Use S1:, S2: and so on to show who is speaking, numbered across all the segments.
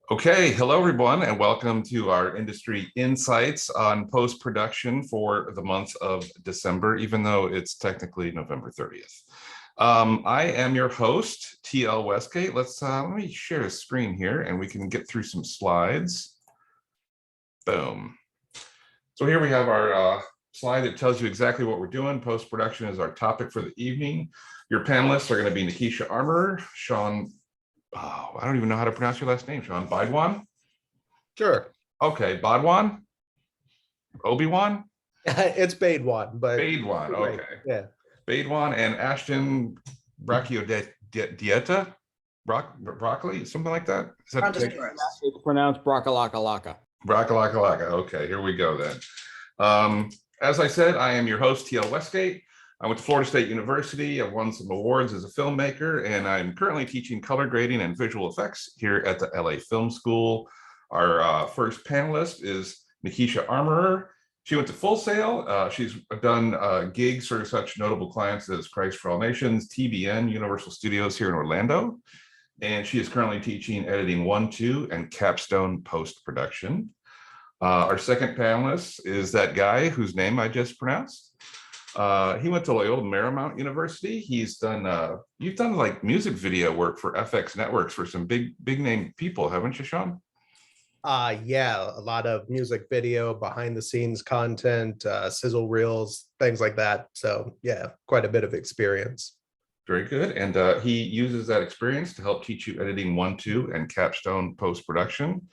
S1: Okay, hello everyone, and welcome to our industry insights on post-production for the month of December, even though it's technically November 30th. I am your host, TL Westgate. Let me share a screen here and we can get through some slides. Boom. So here we have our slide that tells you exactly what we're doing. Post-production is our topic for the evening. Your panelists are going to be Nakeisha Armorer, Shan. Oh, I don't even know how to pronounce your last name, Shan. Baidwan?
S2: Sure.
S1: Okay, Baidwan? Obi-Wan?
S2: It's Baidwan, but
S1: Baidwan, okay.
S2: Yeah.
S1: Baidwan and Ashton Bracciodieta? Broccoli? Something like that? Is that
S3: it's pronounced Bracciolakalaka.
S1: Bracciolakalaka. Okay, here we go then. As I said, I am your host, TL Westgate. I went to Florida State University. I've won some awards as a filmmaker, and I'm currently teaching color grading and visual effects here at the LA Film School. Our first panelist is Nakeisha Armorer. She went to Full Sail. She's done gigs for such notable clients as Christ for All Nations, TBN, Universal Studios here in Orlando. And she is currently teaching editing 1-2 and capstone post-production. Our second panelist is that guy whose name I just pronounced. He went to Loyola Marymount University. He's done, you've done like music video work for FX Networks for some big name people, haven't you, Shan?
S2: Yeah, a lot of music video, behind the scenes content, sizzle reels, things like that. So yeah, quite a bit of experience.
S1: Very good. And he uses that experience to help teach you editing 1-2 and capstone post-production.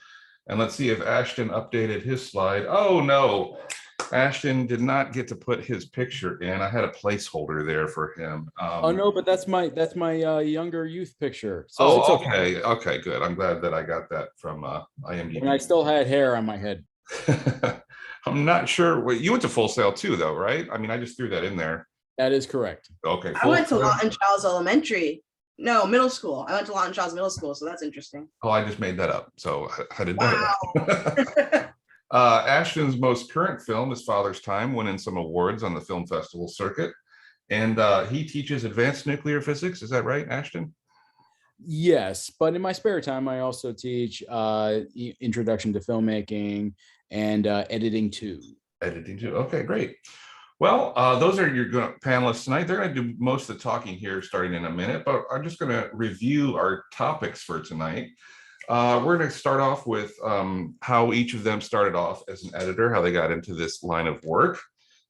S1: And let's see if Ashton updated his slide. Oh no, Ashton did not get to put his picture in. I had a placeholder there for him.
S3: Oh no, but that's my younger youth picture. So
S1: oh,
S3: it's
S1: okay. Okay, good. I'm glad that I got that from IMDb.
S3: And I still had hair on my head.
S1: I'm not sure. You went to Full Sail too, though, right? I mean, I just threw that in there.
S3: That is correct.
S1: Okay.
S4: I went to Lawton Childs Elementary. No, middle school. I went to Lawton Childs Middle School, so that's interesting.
S1: Oh, I just made that up. So I didn't
S4: know
S1: that. Ashton's most current film is Father's Time, winning some awards on the film festival circuit. And he teaches advanced nuclear physics. Is that right, Ashton?
S3: Yes, but in my spare time, I also teach introduction to filmmaking and editing too.
S1: Editing too. Okay, great. Well, those are your panelists tonight. They're going to do most of the talking here starting in a minute, but I'm just going to review our topics for tonight. We're going to start off with how each of them started off as an editor, how they got into this line of work,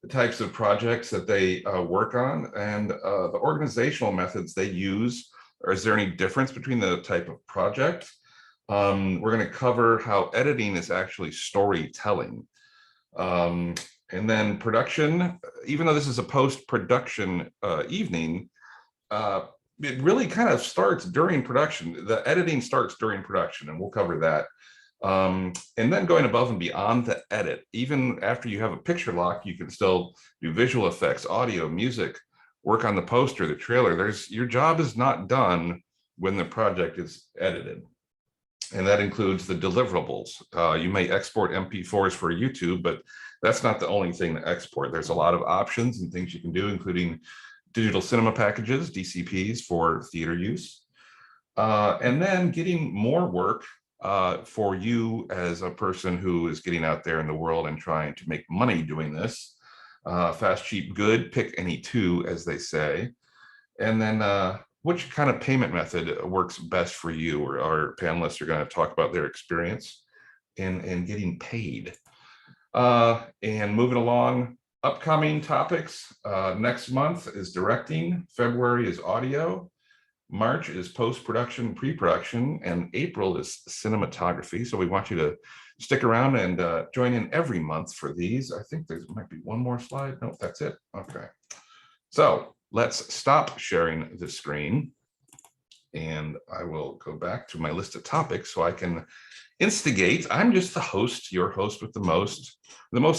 S1: the types of projects that they work on, and the organizational methods they use. Or is there any difference between the type of project? We're going to cover how editing is actually storytelling. And then production, even though this is a post-production evening, it really kind of starts during production. The editing starts during production, and we'll cover that. And then going above and beyond the edit, even after you have a picture lock, you can still do visual effects, audio, music, work on the poster, the trailer. Your job is not done when the project is edited. And that includes the deliverables. You may export MP4s for YouTube, but that's not the only thing to export. There's a lot of options and things you can do, including digital cinema packages, DCPs for theater use. And then getting more work for you as a person who is getting out there in the world and trying to make money doing this. Fast, cheap, good, pick any two, as they say. And then which kind of payment method works best for you? Or our panelists are going to talk about their experience in getting paid. And moving along, upcoming topics. Next month is directing, February is audio, March is post-production, pre-production, and April is cinematography. So we want you to stick around and join in every month for these. I think there might be one more slide. No, that's it. Okay. So let's stop sharing the screen. And I will go back to my list of topics so I can instigate. I'm just the host, your host with the most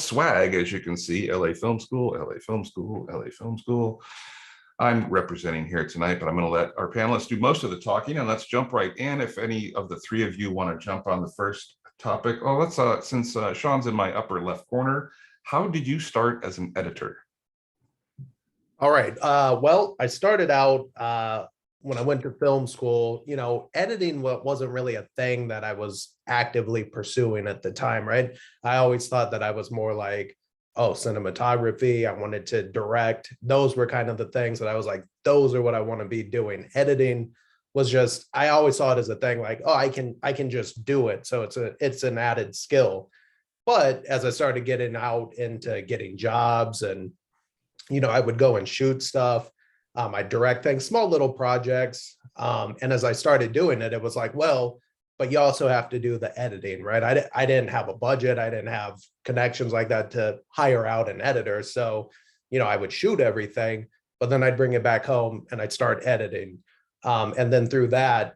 S1: swag, as you can see. LA Film School, LA Film School, LA Film School. I'm representing here tonight, but I'm going to let our panelists do most of the talking, and let's jump right in. If any of the three of you want to jump on the first topic, oh, let's since Sean's in my upper left corner, how did you start as an editor?
S2: All right. Well, I started out when I went to film school, editing wasn't really a thing that I was actively pursuing at the time, right? I always thought that I was more like, oh, cinematography, I wanted to direct. Those were kind of the things that I was like, those are what I want to be doing. Editing was just, I always saw it as a thing like, oh, I can just do it. So it's an added skill. But as I started getting out into getting jobs and, I would go and shoot stuff. I direct things, small little projects. And as I started doing it, it was like, well, but you also have to do the editing, right? I didn't have a budget. I didn't have connections like that to hire out an editor. So, I would shoot everything, but then I'd bring it back home and I'd start editing. And then through that,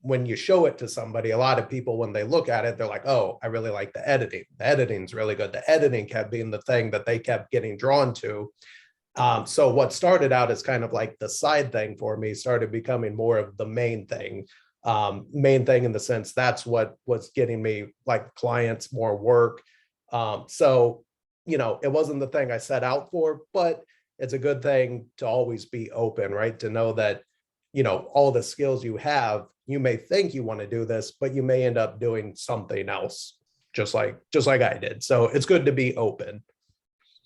S2: when you show it to somebody, a lot of people, when they look at it, they're like, oh, I really like the editing. The editing's really good. The editing kept being the thing that they kept getting drawn to. So what started out as kind of like the side thing for me started becoming more of the main thing in the sense that's what was getting me like clients, more work. So, it wasn't the thing I set out for, but it's a good thing to always be open, right? To know that, all the skills you have, you may think you want to do this, but you may end up doing something else, just like I did. So it's good to be open.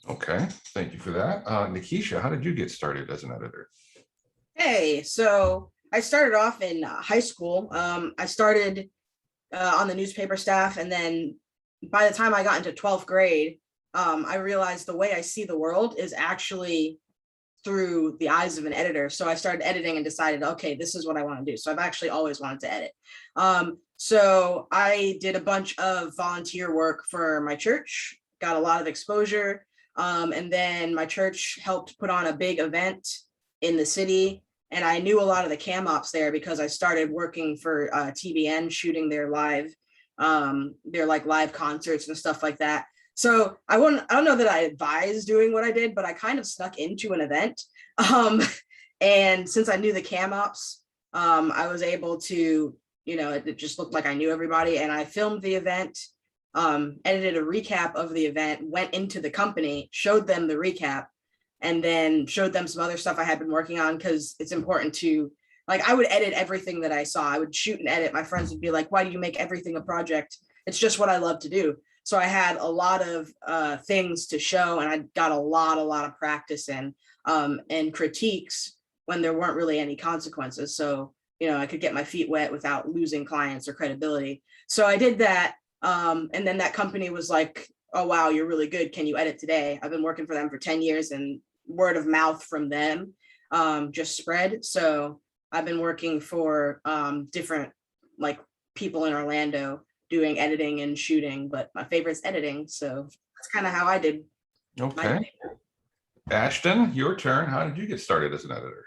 S1: Okay, thank you for that. Nakeisha, how did you get started as an editor?
S4: Hey, so I started off in high school. I started on the newspaper staff, and then by the time I got into 12th grade, I realized the way I see the world is actually through the eyes of an editor. So I started editing and decided, okay, this is what I want to do. So I've actually always wanted to edit. So I did a bunch of volunteer work for my church, got a lot of exposure. And then my church helped put on a big event in the city. And I knew a lot of the cam ops there because I started working for TBN, shooting their live concerts and stuff like that. So I don't know that I advise doing what I did, but I kind of snuck into an event. And since I knew the cam ops, I was able to, it just looked like I knew everybody. And I filmed the event, edited a recap of the event, went into the company, showed them the recap, and then showed them some other stuff I had been working on, because it's important to, like, I would edit everything that I saw. I would shoot and edit. My friends would be like, why do you make everything a project? It's just what I love to do. So I had a lot of things to show, and I got a lot of practice in and critiques when there weren't really any consequences. So, I could get my feet wet without losing clients or credibility. So I did that. And then that company was like, oh, wow, you're really good. Can you edit today? I've been working for them for 10 years, and word of mouth from them just spread. So I've been working for different like people in Orlando doing editing and shooting, but my favorite's editing. So that's kind of how I did.
S1: Okay. Ashton, your turn. How did you get started as an editor?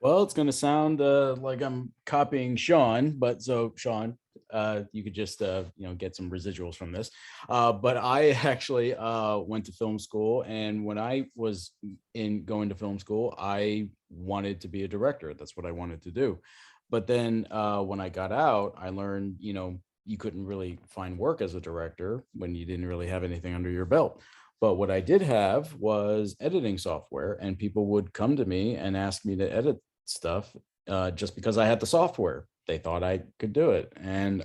S3: Well, it's going to sound like I'm copying Shan, but so Shan, you could just get some residuals from this. But I actually went to film school, and when I was going to film school, I wanted to be a director. That's what I wanted to do. But then when I got out, I learned, you couldn't really find work as a director when you didn't really have anything under your belt. But what I did have was editing software, and people would come to me and ask me to edit stuff just because I had the software. They thought I could do it, and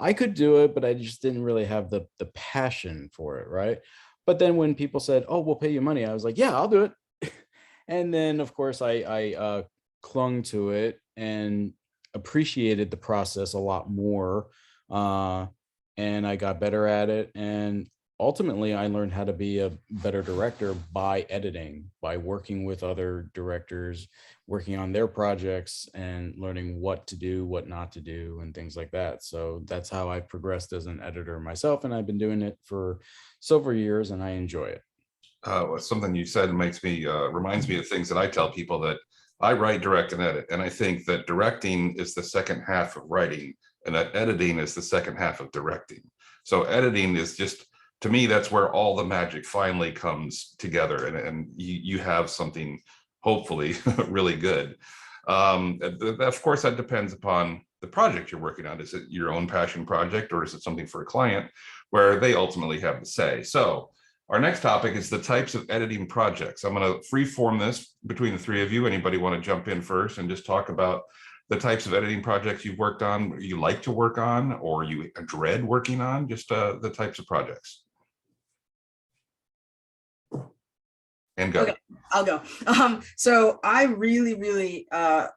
S3: I could do it, but I just didn't really have the passion for it, right? But then when people said, "Oh, we'll pay you money," I was like, "Yeah, I'll do it." And then, of course, I clung to it and appreciated the process a lot more, and I got better at it. And ultimately, I learned how to be a better director by editing, by working with other directors, working on their projects, and learning what to do, what not to do, and things like that. So that's how I progressed as an editor myself, and I've been doing it for several years, and I enjoy it.
S1: Something you said reminds me of things that I tell people, that I write, direct, and edit. And I think that directing is the second half of writing, and that editing is the second half of directing. So editing is just, to me, that's where all the magic finally comes together, and you have something hopefully really good. Of course, that depends upon the project you're working on. Is it your own passion project, or is it something for a client where they ultimately have the say? So Our next topic is the types of editing projects. I'm going to freeform this between the three of you. Anybody want to jump in first and just talk about the types of editing projects you've worked on, you like to work on, or you dread working on, just the types of projects. And go.
S4: Okay, I'll go. So I really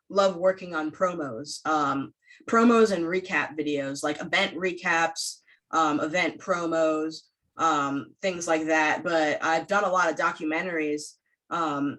S4: love working on promos and recap videos, like event recaps, event promos, things like that. But I've done a lot of documentaries, a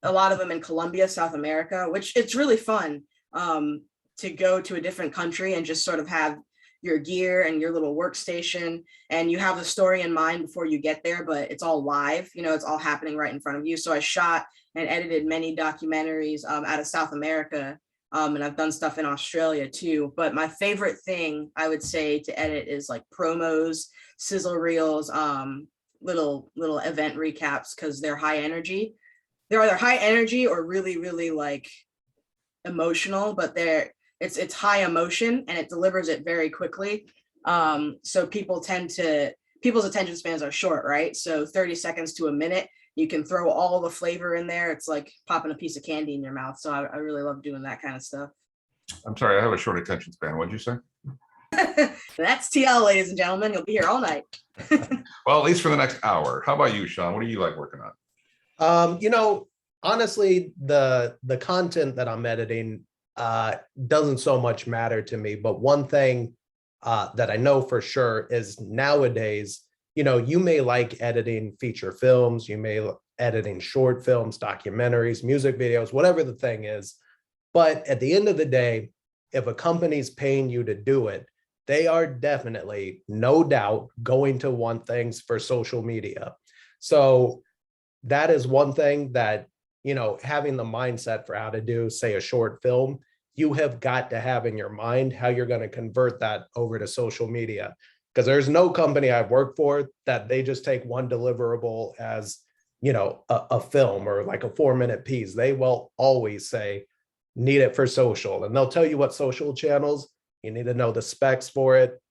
S4: lot of them in Colombia, South America, which it's really fun to go to a different country and just sort of have your gear and your little workstation, and you have the story in mind before you get there, but it's all live, you know, it's all happening right in front of you. So I shot and edited many documentaries out of South America, and I've done stuff in Australia too. But my favorite thing I would say to edit is like promos, sizzle reels, little event recaps, because they're high energy. They're either high energy or really like emotional, but it's high emotion and it delivers it very quickly. So people's attention spans are short, right? So 30 seconds to a minute, you can throw all the flavor in there. It's like popping a piece of candy in your mouth. So I really love doing that kind of stuff.
S1: I'm sorry, I have a short attention span. What'd you say?
S4: That's TL, ladies and gentlemen. You'll be here all night.
S1: Well, at least for the next hour. How about you, Sean? What do you like working on?
S2: You know, honestly, the content that I'm editing doesn't so much matter to me. But one thing that I know for sure is nowadays, you know, you may like editing feature films, you may editing short films, documentaries, music videos, whatever the thing is. But at the end of the day, if a company's paying you to do it, they are definitely, no doubt, going to want things for social media. So that is one thing that, you know, having the mindset for how to do, say, a short film, you have got to have in your mind how you're going to convert that over to social media. Because there's no company I've worked for that they just take one deliverable as, you know, a film or like a 4-minute piece. They will always say, need it for social. And they'll tell you what social channels, you need to know the specs for it,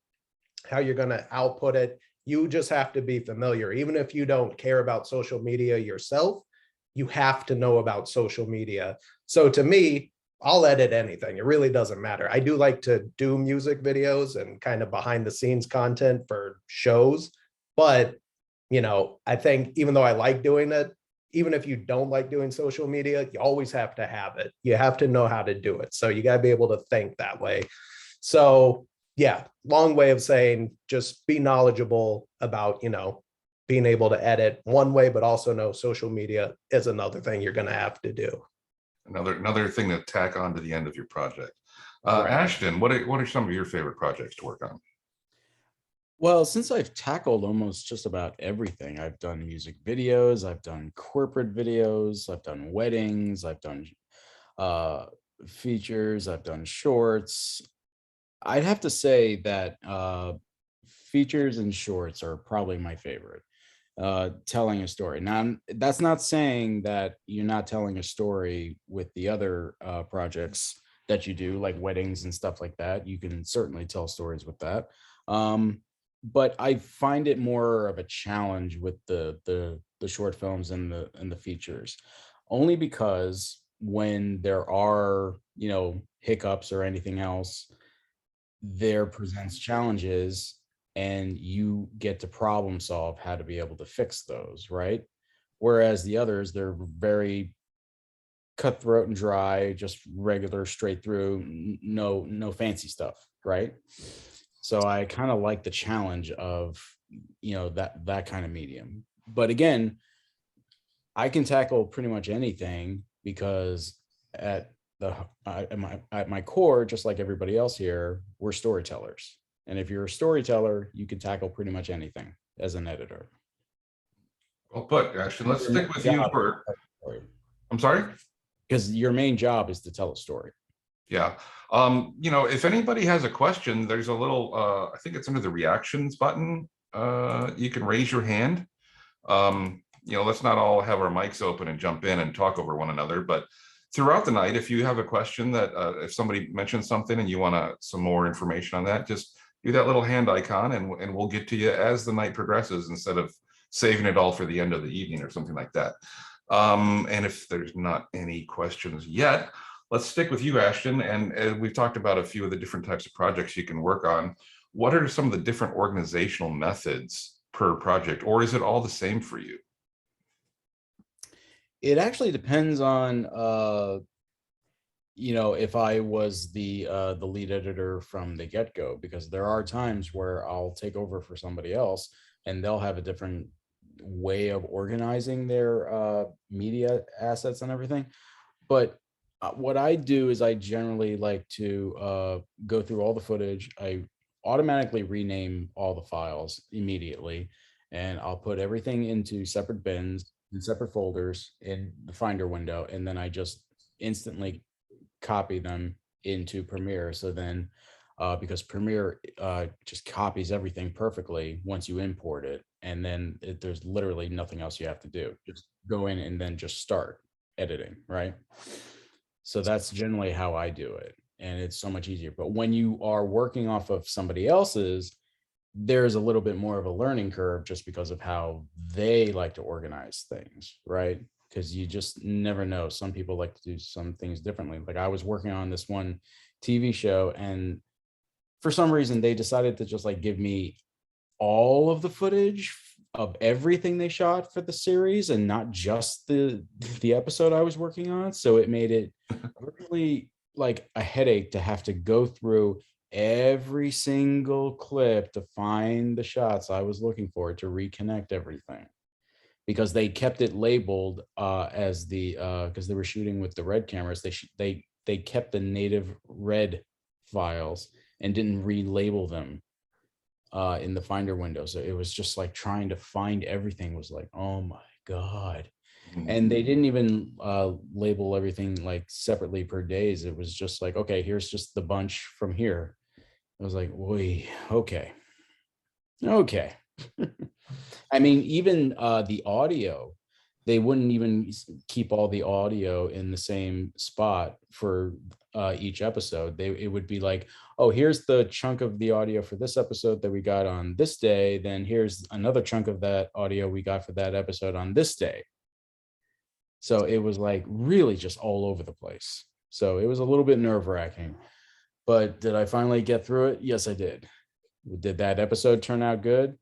S2: how you're going to output it. You just have to be familiar. Even if you don't care about social media yourself, you have to know about social media. So to me, I'll edit anything. It really doesn't matter. I do like to do music videos and kind of behind the scenes content for shows. But, you know, I think even though I like doing it, even if you don't like doing social media, you always have to have it. You have to know how to do it. So you got to be able to think that way. So yeah, long way of saying just be knowledgeable about, you know, being able to edit one way, but also know social media is another thing you're going to have to do.
S1: Another thing to tack on to the end of your project.
S2: Right.
S1: Ashton, what are some of your favorite projects to work on?
S3: Well, since I've tackled almost just about everything, I've done music videos, I've done corporate videos, I've done weddings, I've done features, I've done shorts. I'd have to say that features and shorts are probably my favorite. Telling a story. Now, that's not saying that you're not telling a story with the other projects that you do, like weddings and stuff like that. You can certainly tell stories with that. But I find it more of a challenge with the short films and the features, only because when there are, you know, hiccups or anything else, there presents challenges and you get to problem solve how to be able to fix those, right? Whereas the others, they're very cutthroat and dry, just regular, straight through, no fancy stuff, right? So I kind of like the challenge of, you know, that kind of medium. But again, I can tackle pretty much anything because at my core, just like everybody else here, we're storytellers. And if you're a storyteller, you can tackle pretty much anything as an editor.
S1: Well put, Ashton. Let's stick with you for. I'm sorry?
S3: Because your main job is to tell a story.
S1: Yeah. You know, if anybody has a question, there's a little, I think it's under the reactions button. You can raise your hand. You know, let's not all have our mics open and jump in and talk over one another, but throughout the night, if you have a question that if somebody mentions something and you want some more information on that, just do that little hand icon and we'll get to you as the night progresses instead of saving it all for the end of the evening or something like that. And if there's not any questions yet, let's stick with you, Ashton. And we've talked about a few of the different types of projects you can work on. What are some of the different organizational methods per project, or is it all the same for you?
S3: It actually depends on, if I was the lead editor from the get-go, because there are times where I'll take over for somebody else and they'll have a different way of organizing their media assets and everything. But what I do is I generally like to go through all the footage. I automatically rename all the files immediately, and I'll put everything into separate bins and separate folders in the Finder window, and then I just instantly copy them into Premiere. So then, because Premiere just copies everything perfectly once you import it, and then there's literally nothing else you have to do. Just go in and then just start editing, right? So that's generally how I do it, and it's so much easier. But when you are working off of somebody else's, there's a little bit more of a learning curve just because of how they like to organize things, right? Because you just never know. Some people like to do some things differently. Like I was working on this one TV show, and for some reason they decided to just like give me all of the footage of everything they shot for the series and not just the episode I was working on. So it made it really like a headache to have to go through every single clip to find the shots I was looking for to reconnect everything, because they kept it labeled as the because they were shooting with the red cameras. They kept the native red files and didn't relabel them in the Finder window. So it was just like trying to find everything was like, oh my God. And they didn't even label everything like separately per days. It was just like, okay, here's just the bunch from here. I was like, wait, okay. I mean, even the audio, they wouldn't even keep all the audio in the same spot for each episode. It would be like, oh, here's the chunk of the audio for this episode that we got on this day. Then here's another chunk of that audio we got for that episode on this day. So it was like really just all over the place. So it was a little bit nerve-wracking. But did I finally get through it? Yes, I did. Did that episode turn out good?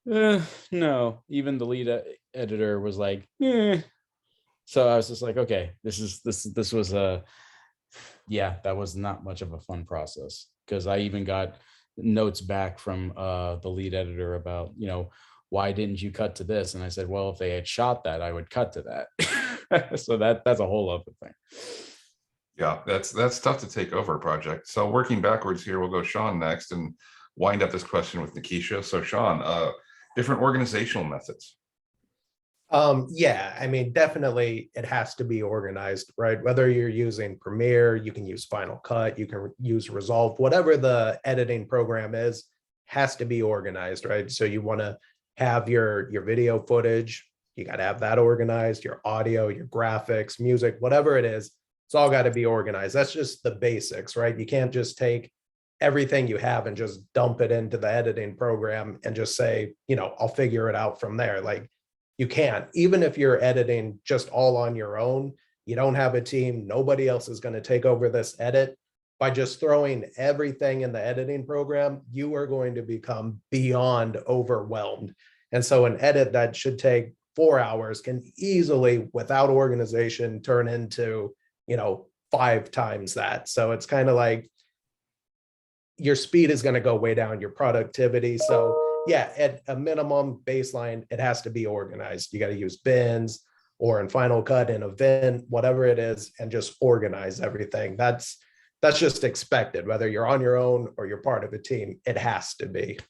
S3: No. Even the lead editor was like, eh. So I was just like, okay, this was that was not much of a fun process, because I even got notes back from the lead editor about, why didn't you cut to this? And I said, well, if they had shot that, I would cut to that. So that's a whole other thing.
S1: Yeah, that's tough to take over a project. So working backwards here, we'll go Shan next and wind up this question with Nakeisha. So Shan, different organizational methods.
S2: Yeah, I mean, definitely it has to be organized, right? Whether you're using Premiere, you can use Final Cut, you can use Resolve, whatever the editing program is, has to be organized, right? So you want to have your video footage, you got to have that organized, your audio, your graphics, music, whatever it is, it's all got to be organized. That's just the basics, right? You can't just take everything you have and just dump it into the editing program and just say, I'll figure it out from there. Like, you can't. Even if you're editing just all on your own, you don't have a team, nobody else is going to take over this edit. By just throwing everything in the editing program, you are going to become beyond overwhelmed. And so an edit that should take 4 hours can easily, without organization, turn into 5 times that. So it's kind of like your speed is going to go way down, your productivity. So yeah, at a minimum baseline, it has to be organized. You got to use bins or in Final Cut, in Event, whatever it is, and just organize everything. That's just expected, whether you're on your own or you're part of a team, it has to be.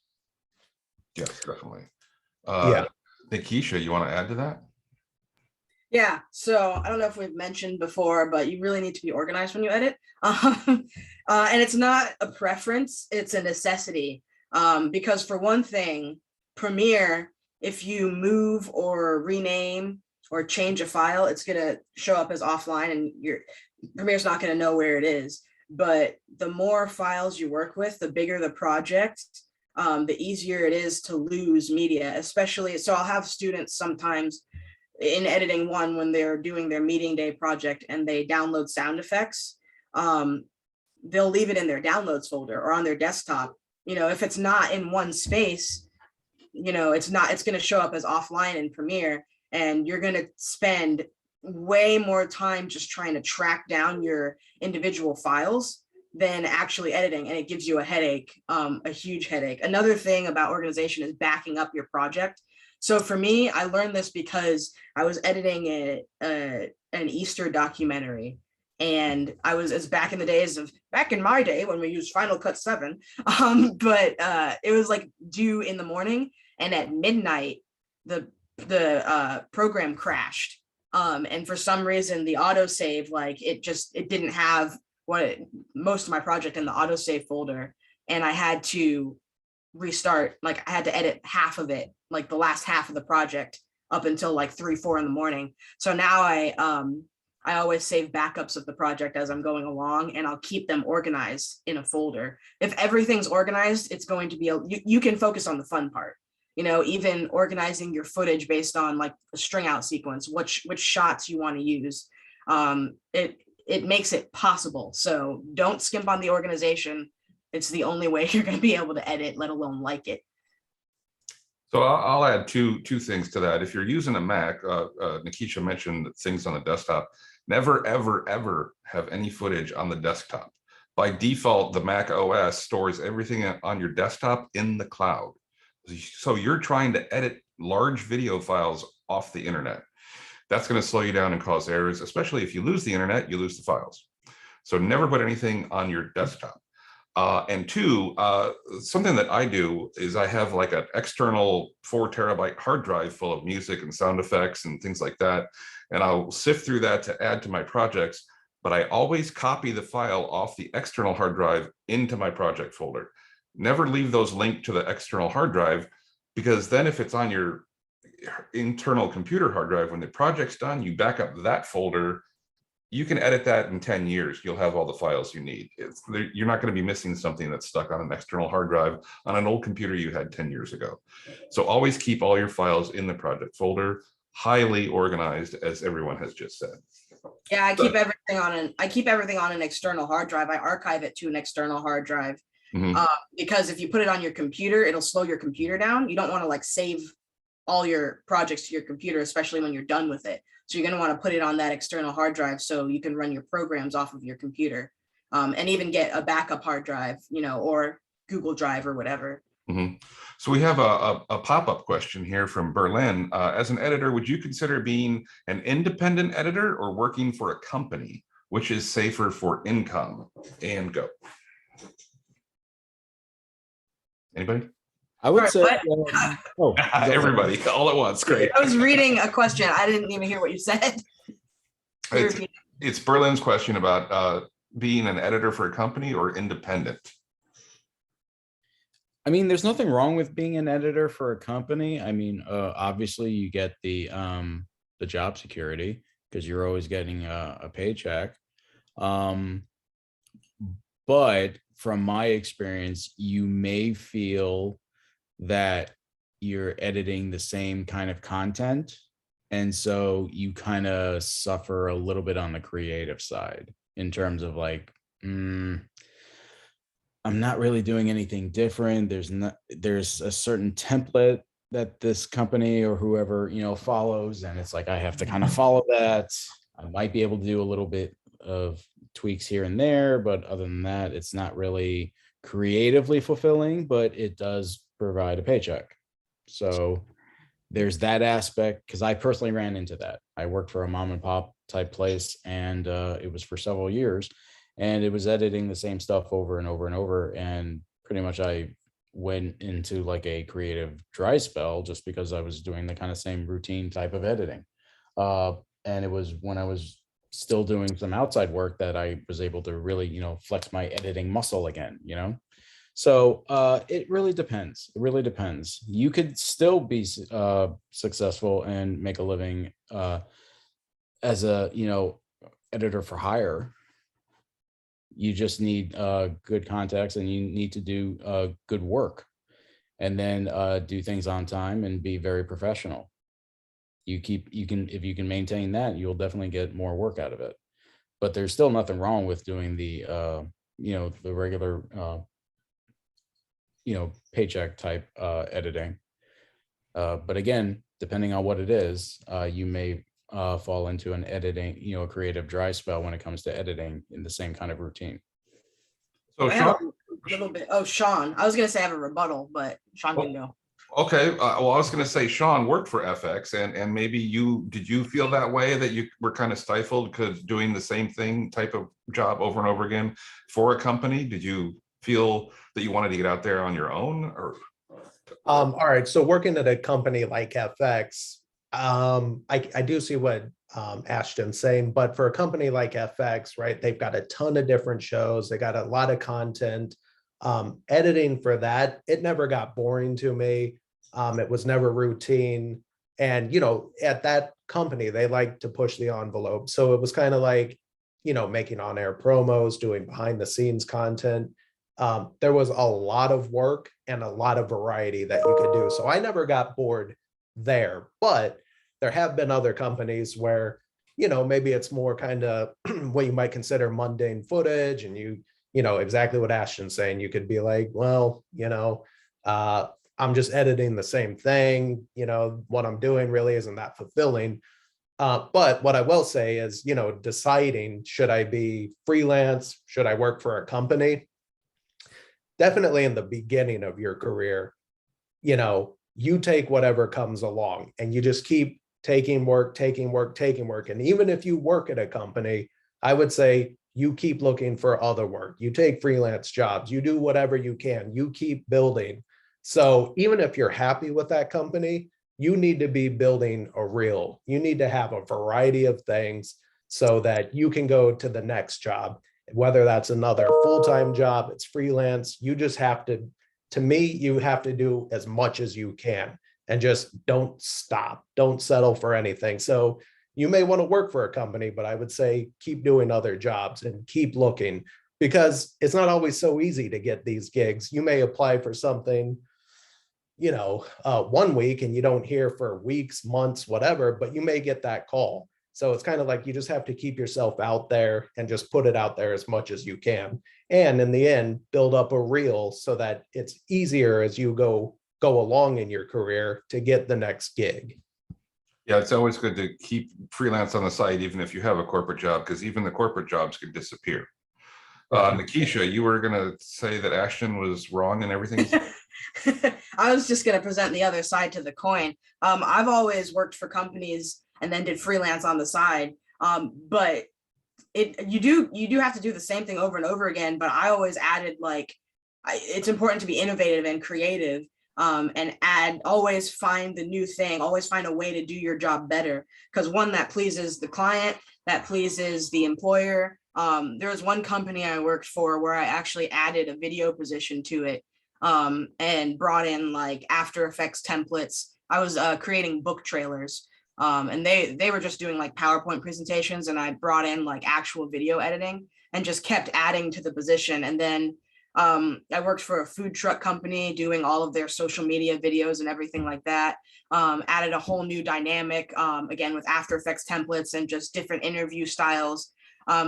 S1: Yes, definitely.
S2: Yeah.
S1: Nakeisha, you want to add to that?
S4: Yeah, so I don't know if we've mentioned before, but you really need to be organized when you edit. And it's not a preference, it's a necessity. Because for one thing, Premiere, if you move or rename or change a file, it's gonna show up as offline and Premiere's not gonna know where it is. But the more files you work with, the bigger the project, the easier it is to lose media, especially. So I'll have students sometimes in editing one when they're doing their meeting day project and they download sound effects. They'll leave it in their downloads folder or on their desktop. If it's not in one space, it's going to show up as offline in Premiere, and you're going to spend way more time just trying to track down your individual files than actually editing, and it gives you a headache, a huge headache. Another thing about organization is backing up your project. So for me, I learned this because I was editing an Easter documentary, and it's back in my day when we used Final Cut 7, but it was like due in the morning, and at midnight the program crashed, and for some reason the autosave, like it didn't have most of my project in the autosave folder, and I had to restart. Like I had to edit half of it, like the last half of the project, up until like 3-4 in the morning. So now I always save backups of the project as I'm going along, and I'll keep them organized in a folder. If everything's organized, it's going to be you can focus on the fun part. Even organizing your footage based on like a string out sequence, which shots you want to use. It makes it possible. So don't skimp on the organization. It's the only way you're going to be able to edit, let alone like it.
S1: So I'll add two things to that. If you're using a Mac, Nakeisha mentioned things on the desktop. Never, ever, ever have any footage on the desktop. By default, the Mac OS stores everything on your desktop in the cloud. So you're trying to edit large video files off the internet. That's going to slow you down and cause errors, especially if you lose the internet, you lose the files. So never put anything on your desktop. And two, something that I do is I have like an external 4 terabyte hard drive full of music and sound effects and things like that. And I'll sift through that to add to my projects, but I always copy the file off the external hard drive into my project folder. Never leave those linked to the external hard drive, because then if it's on your internal computer hard drive, when the project's done, you back up that folder. You can edit that in 10 years. You'll have all the files you need. You're not going to be missing something that's stuck on an external hard drive on an old computer you had 10 years ago. So always keep all your files in the project folder, highly organized, as everyone has just said.
S4: Yeah, I keep everything on an external hard drive. I archive it to an external hard drive.
S1: Mm-hmm.
S4: Because if you put it on your computer, it'll slow your computer down. You don't want to like save all your projects to your computer, especially when you're done with it. So you're going to want to put it on that external hard drive so you can run your programs off of your computer, and even get a backup hard drive, or Google Drive or whatever.
S1: Mm-hmm. So we have a pop-up question here from Berlin. As an editor, would you consider being an independent editor or working for a company? Which is safer for income? And go. Anybody?
S3: I would say,
S1: everybody, all at once. Great.
S4: I was reading a question. I didn't even hear what you said.
S1: It's Berlin's question about being an editor for a company or independent.
S3: I mean, there's nothing wrong with being an editor for a company. I mean, obviously you get the job security because you're always getting a paycheck. But from my experience, you may feel that you're editing the same kind of content. And so you kind of suffer a little bit on the creative side in terms of like, I'm not really doing anything different. There's a certain template that this company or whoever, follows. And it's like, I have to kind of follow that. I might be able to do a little bit of tweaks here and there, but other than that, it's not really creatively fulfilling, but it does provide a paycheck. So there's that aspect, because I personally ran into that. I worked for a mom and pop type place, and it was for several years, and it was editing the same stuff over and over and over. And pretty much I went into like a creative dry spell just because I was doing the kind of same routine type of editing. And it was when I was still doing some outside work that I was able to really, flex my editing muscle again, So it really depends. It really depends. You could still be successful and make a living as a, editor for hire. You just need good contacts, and you need to do good work. and then do things on time and be very professional. If you can maintain that, you'll definitely get more work out of it. But there's still nothing wrong with doing the the regular paycheck type editing. But again, depending on what it is, you may fall into an editing, a creative dry spell when it comes to editing in the same kind of routine.
S1: So
S4: I have
S1: Sean,
S4: a little bit. Oh, Sean. I was gonna say I have a rebuttal, but Sean can go.
S1: okay, well, I was going to say Sean worked for FX, and maybe did you feel that way, that you were kind of stifled because doing the same thing type of job over and over again for a company? Did you feel that you wanted to get out there on your own, or?
S2: All right, so working at a company like FX, I do see what Ashton's saying, but for a company like FX, right, they've got a ton of different shows, they got a lot of content. Editing for that, it never got boring to me. It was never routine. And, at that company, they like to push the envelope. So it was kind of like, making on-air promos, doing behind the scenes content. There was a lot of work and a lot of variety that you could do. So I never got bored there, but there have been other companies where, maybe it's more kind of what you might consider mundane footage, and exactly what Ashton's saying. You could be like, well, I'm just editing the same thing. What I'm doing really isn't that fulfilling. But what I will say is, deciding, should I be freelance? Should I work for a company? Definitely in the beginning of your career, you take whatever comes along and you just keep taking work. And even if you work at a company, I would say you keep looking for other work. You take freelance jobs, you do whatever you can, you keep building. So even if you're happy with that company, you need to be building you need to have a variety of things so that you can go to the next job, whether that's another full-time job, it's freelance. You just have to me, you have to do as much as you can and just don't stop, don't settle for anything. So you may want to work for a company, but I would say keep doing other jobs and keep looking, because it's not always so easy to get these gigs. You may apply for something, 1 week and you don't hear for weeks, months, whatever, but you may get that call. So it's kind of like you just have to keep yourself out there and just put it out there as much as you can. And in the end, build up a reel so that it's easier as you go along in your career to get the next gig.
S1: Yeah, it's always good to keep freelance on the side, even if you have a corporate job, because even the corporate jobs could disappear. Nakeisha, you were going to say that Ashton was wrong and everything.
S4: I was just going to present the other side to the coin. I've always worked for companies and then did freelance on the side. But you do have to do the same thing over and over again. But I always added, it's important to be innovative and creative, and always find the new thing, always find a way to do your job better. Because one, that pleases the client, that pleases the employer. There was one company I worked for where I actually added a video position to it, and brought in After Effects templates. I was creating book trailers, and they were just doing PowerPoint presentations, and I brought in actual video editing and just kept adding to the position. And then I worked for a food truck company doing all of their social media videos and everything like that. Added a whole new dynamic, again, with After Effects templates and just different interview styles.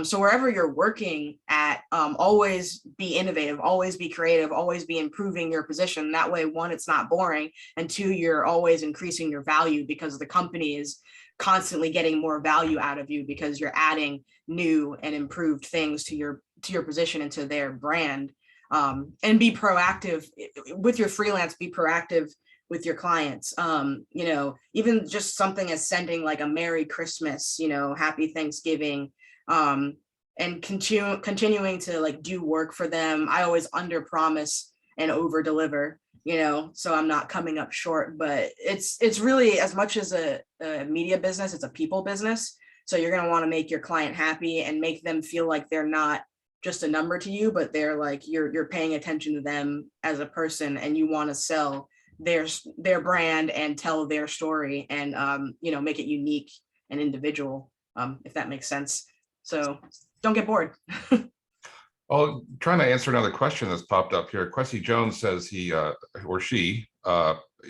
S4: So wherever you're working at, always be innovative, always be creative, always be improving your position. That way, one, it's not boring, and two, you're always increasing your value because the company is constantly getting more value out of you because you're adding new and improved things to your position and to their brand. And be proactive with your freelance, be proactive with your clients. Even just something as sending a Merry Christmas, Happy Thanksgiving, and continuing to do work for them. I always under promise and over deliver, so I'm not coming up short. But it's really, as much as a media business, it's a people business. So you're going to want to make your client happy and make them feel like they're not just a number to you, but they're you're paying attention to them as a person, and you want to sell their brand and tell their story and make it unique and individual, if that makes sense. So don't get bored.
S1: Oh, trying to answer another question that's popped up here. Quessy Jones says he or she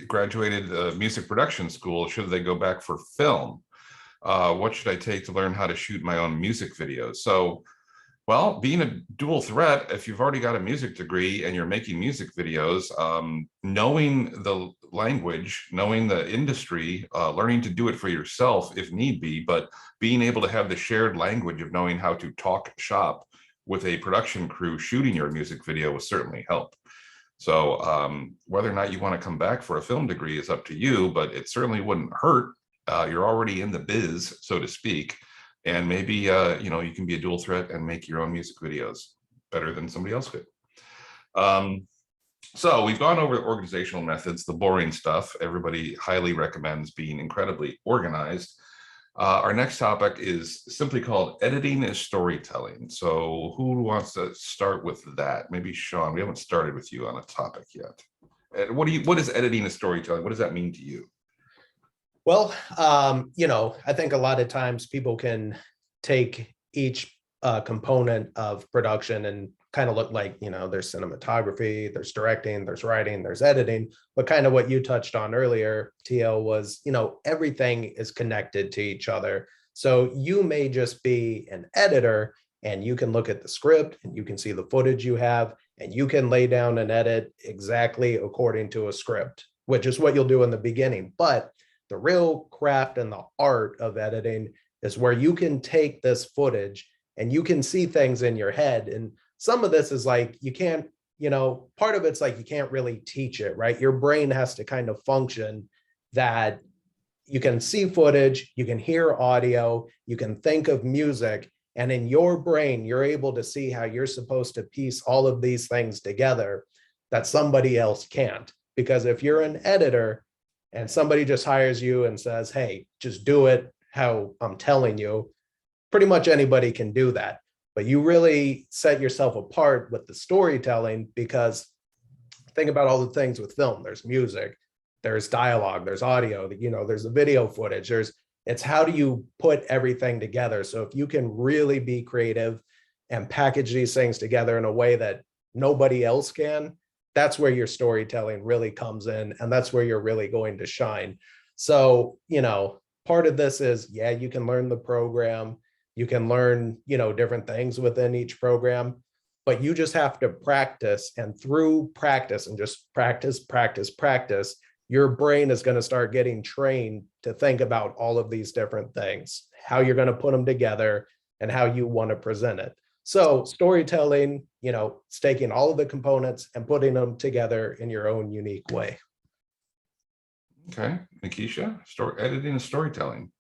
S1: graduated music production school. Should they go back for film? What should I take to learn how to shoot my own music videos? So, well, being a dual threat, if you've already got a music degree and you're making music videos, knowing the language, knowing the industry, learning to do it for yourself if need be, but being able to have the shared language of knowing how to talk shop with a production crew shooting your music video will certainly help. So whether or not you want to come back for a film degree is up to you, but it certainly wouldn't hurt. You're already in the biz, so to speak. And maybe, you can be a dual threat and make your own music videos better than somebody else could. So we've gone over the organizational methods, the boring stuff. Everybody highly recommends being incredibly organized. Our next topic is simply called editing is storytelling. So who wants to start with that? Maybe Sean, we haven't started with you on a topic yet. What is editing is storytelling? What does that mean to you?
S2: Well, I think a lot of times people can take each component of production and kind of look like, there's cinematography, there's directing, there's writing, there's editing, but kind of what you touched on earlier, TL, was, everything is connected to each other. So you may just be an editor and you can look at the script and you can see the footage you have and you can lay down and edit exactly according to a script, which is what you'll do in the beginning. But the real craft and the art of editing is where you can take this footage and you can see things in your head. And some of this is like, you can't, part of it's like, you can't really teach it, right? Your brain has to kind of function that you can see footage, you can hear audio, you can think of music, and in your brain, you're able to see how you're supposed to piece all of these things together that somebody else can't. Because if you're an editor, and somebody just hires you and says, hey, just do it how I'm telling you, pretty much anybody can do that. But you really set yourself apart with the storytelling, because think about all the things with film. There's music, there's dialogue, there's audio, there's the video footage. It's how do you put everything together? So if you can really be creative and package these things together in a way that nobody else can, that's where your storytelling really comes in, and that's where you're really going to shine. So, part of this is, you can learn the program, you can learn, different things within each program, but you just have to practice, and through practice and just practice, your brain is going to start getting trained to think about all of these different things, how you're going to put them together and how you want to present it. So storytelling, it's taking all of the components and putting them together in your own unique way.
S1: Okay, Nakeisha, editing and storytelling.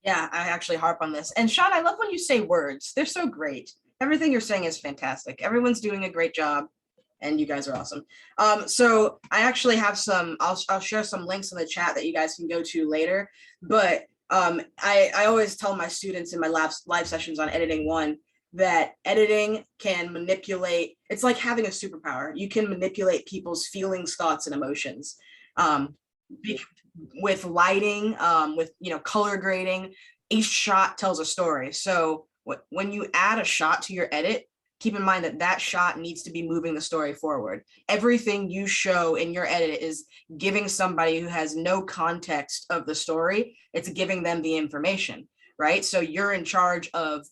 S4: Yeah, I actually harp on this. And Sean, I love when you say words. They're so great. Everything you're saying is fantastic. Everyone's doing a great job, and you guys are awesome. So I actually have I'll share some links in the chat that you guys can go to later. But I always tell my students in my live sessions on editing 1 that editing can manipulate. It's like having a superpower. You can manipulate people's feelings, thoughts, and emotions. With lighting, with color grading, each shot tells a story. So when you add a shot to your edit, keep in mind that shot needs to be moving the story forward. Everything you show in your edit is giving somebody who has no context of the story, it's giving them the information, right? So you're in charge of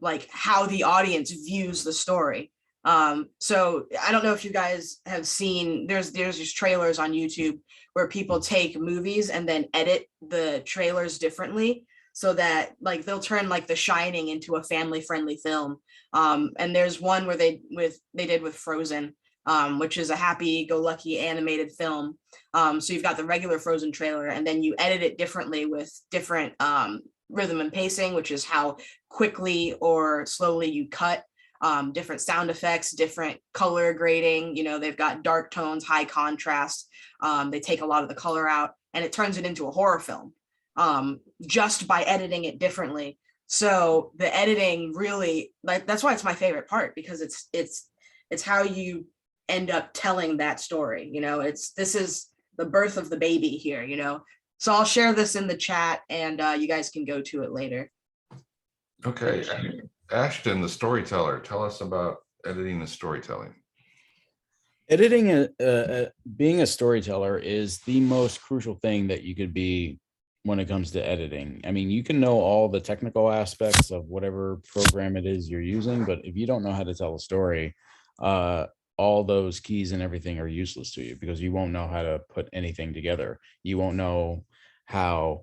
S4: like how the audience views the story. So I don't know if you guys have seen, there's just trailers on YouTube where people take movies and then edit the trailers differently so that like they'll turn like The Shining into a family-friendly film. And there's one where they did with Frozen, which is a happy-go-lucky animated film. So you've got the regular Frozen trailer, and then you edit it differently with different rhythm and pacing, which is how quickly or slowly you cut, different sound effects, different color grading. They've got dark tones, high contrast. They take a lot of the color out, and it turns it into a horror film just by editing it differently. So the editing really, that's why it's my favorite part, because it's how you end up telling that story. This is the birth of the baby here. So I'll share this in the chat, and you guys can go to it later.
S1: Okay, Ashton, the storyteller, tell us about editing and storytelling?
S3: Editing, being a storyteller is the most crucial thing that you could be when it comes to editing. I mean, you can know all the technical aspects of whatever program it is you're using, but if you don't know how to tell a story, all those keys and everything are useless to you because you won't know how to put anything together. You won't know how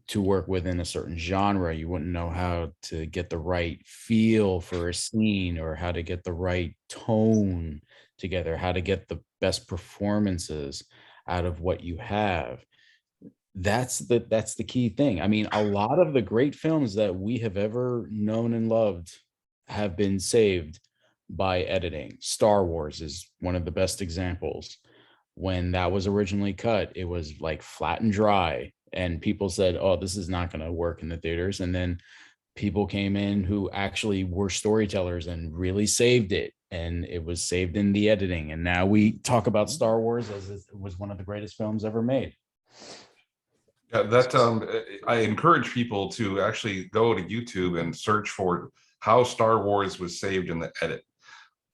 S3: to work within a certain genre. You wouldn't know how to get the right feel for a scene or how to get the right tone together, how to get the best performances out of what you have. That's the key thing. I mean, a lot of the great films that we have ever known and loved have been saved by editing. Star Wars is one of the best examples. When that was originally cut, it was like flat and dry, and people said, oh, this is not going to work in the theaters. And then people came in who actually were storytellers and really saved it, and it was saved in the editing. And now we talk about Star Wars as it was one of the greatest films ever made.
S1: Yeah, that I encourage people to actually go to YouTube and search for how Star Wars was saved in the edit.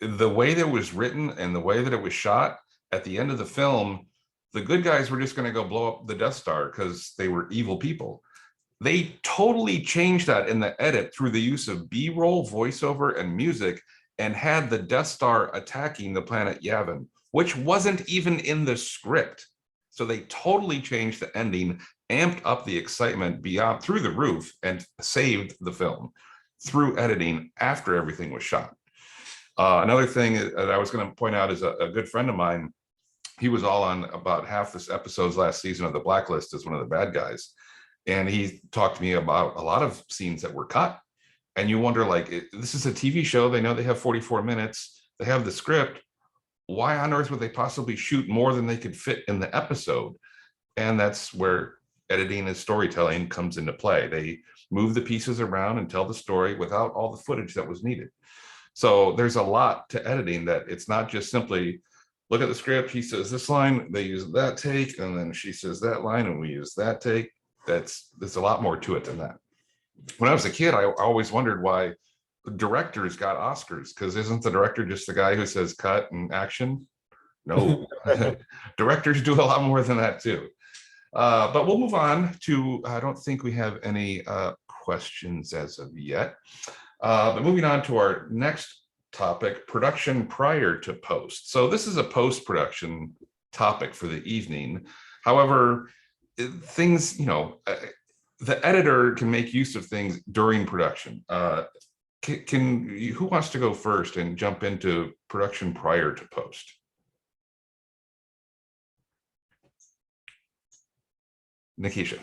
S1: The way that it was written and the way that it was shot, at the end of the film, the good guys were just going to go blow up the Death Star because they were evil people. They totally changed that in the edit through the use of B-roll, voiceover, and music, and had the Death Star attacking the planet Yavin, which wasn't even in the script. So they totally changed the ending, amped up the excitement beyond through the roof, and saved the film through editing after everything was shot. Another thing that I was going to point out is a good friend of mine. He was all on about half this episode's last season of The Blacklist as one of the bad guys. And he talked to me about a lot of scenes that were cut. And you wonder, like, this is a TV show. They know they have 44 minutes. They have the script. Why on earth would they possibly shoot more than they could fit in the episode? And that's where editing and storytelling comes into play. They move the pieces around and tell the story without all the footage that was needed. So there's a lot to editing, that it's not just simply look at the script. He says this line, they use that take, and then she says that line, and we use that take. There's a lot more to it than that. When I was a kid, I always wondered why directors got Oscars, because isn't the director just the guy who says cut and action? No, directors do a lot more than that too. But we'll move on to, I don't think we have any questions as of yet. But moving on to our next topic, production prior to post. So this is a post-production topic for the evening. However, things, the editor can make use of things during production. Who wants to go first and jump into production prior to post? Nakeisha.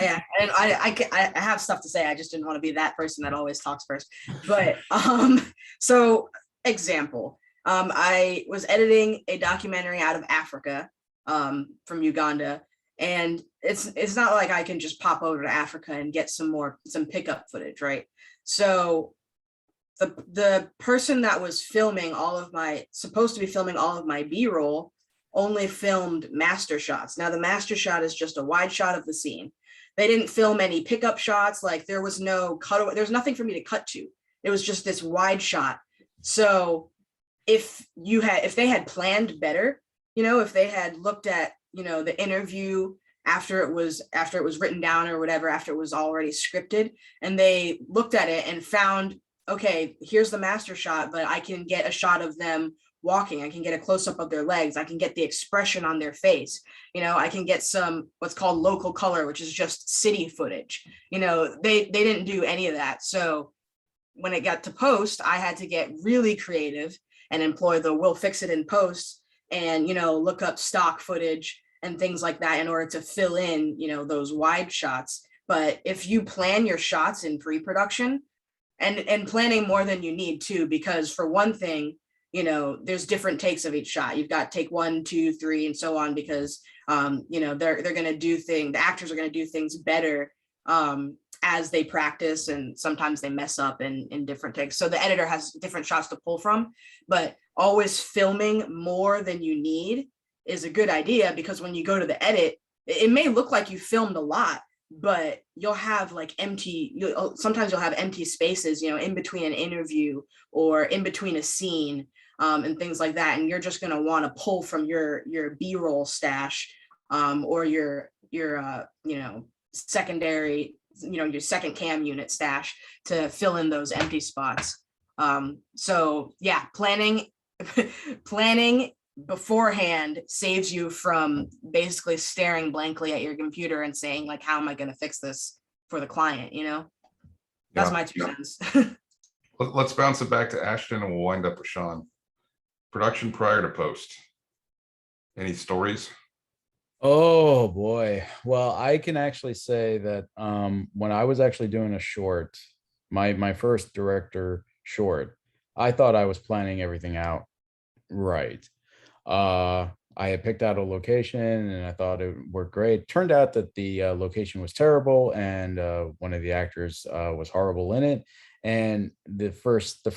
S4: Yeah, and I have stuff to say. I just didn't want to be that person that always talks first. But so example, I was editing a documentary out of Africa, from Uganda, and it's not like I can just pop over to Africa and get some pickup footage, right? So the person that was filming supposed to be filming all of my B-roll only filmed master shots. Now the master shot is just a wide shot of the scene. They didn't film any pickup shots. Like there was no cutaway. There's nothing for me to cut to. It was just this wide shot. So if they had planned better, if they had looked at, the interview after it was written down or whatever, after it was already scripted, and they looked at it and found, okay, here's the master shot, but I can get a shot of them walking. I can get a close-up of their legs. I can get the expression on their face. I can get some what's called local color, which is just city footage. They didn't do any of that. So when it got to post, I had to get really creative and employ the we'll fix it in post and, look up stock footage and things like that in order to fill in, those wide shots. But if you plan your shots in pre-production and planning more than you need to, because for one thing, there's different takes of each shot. You've got take 1, 2, 3, and so on, because, they're going to do the actors are going to do things better as they practice, and sometimes they mess up in different takes. So the editor has different shots to pull from, but always filming more than you need is a good idea, because when you go to the edit, it may look like you filmed a lot, but you'll have like sometimes you'll have empty spaces, you know, in between an interview or in between a scene, and things like that. And you're just going to want to pull from your B-roll stash, or your you know, secondary, you know, your second cam unit stash to fill in those empty spots. So yeah, planning beforehand saves you from basically staring blankly at your computer and saying like, how am I going to fix this for the client? You know, that's my 2 cents.
S1: Let's bounce it back to Ashton and we'll wind up with Shan. Production prior to post. Any stories?
S3: Oh boy. Well, I can actually say that when I was actually doing a short, my first director short, I thought I was planning everything out right. I had picked out a location and I thought it worked great. Turned out that the location was terrible, and one of the actors was horrible in it. And the first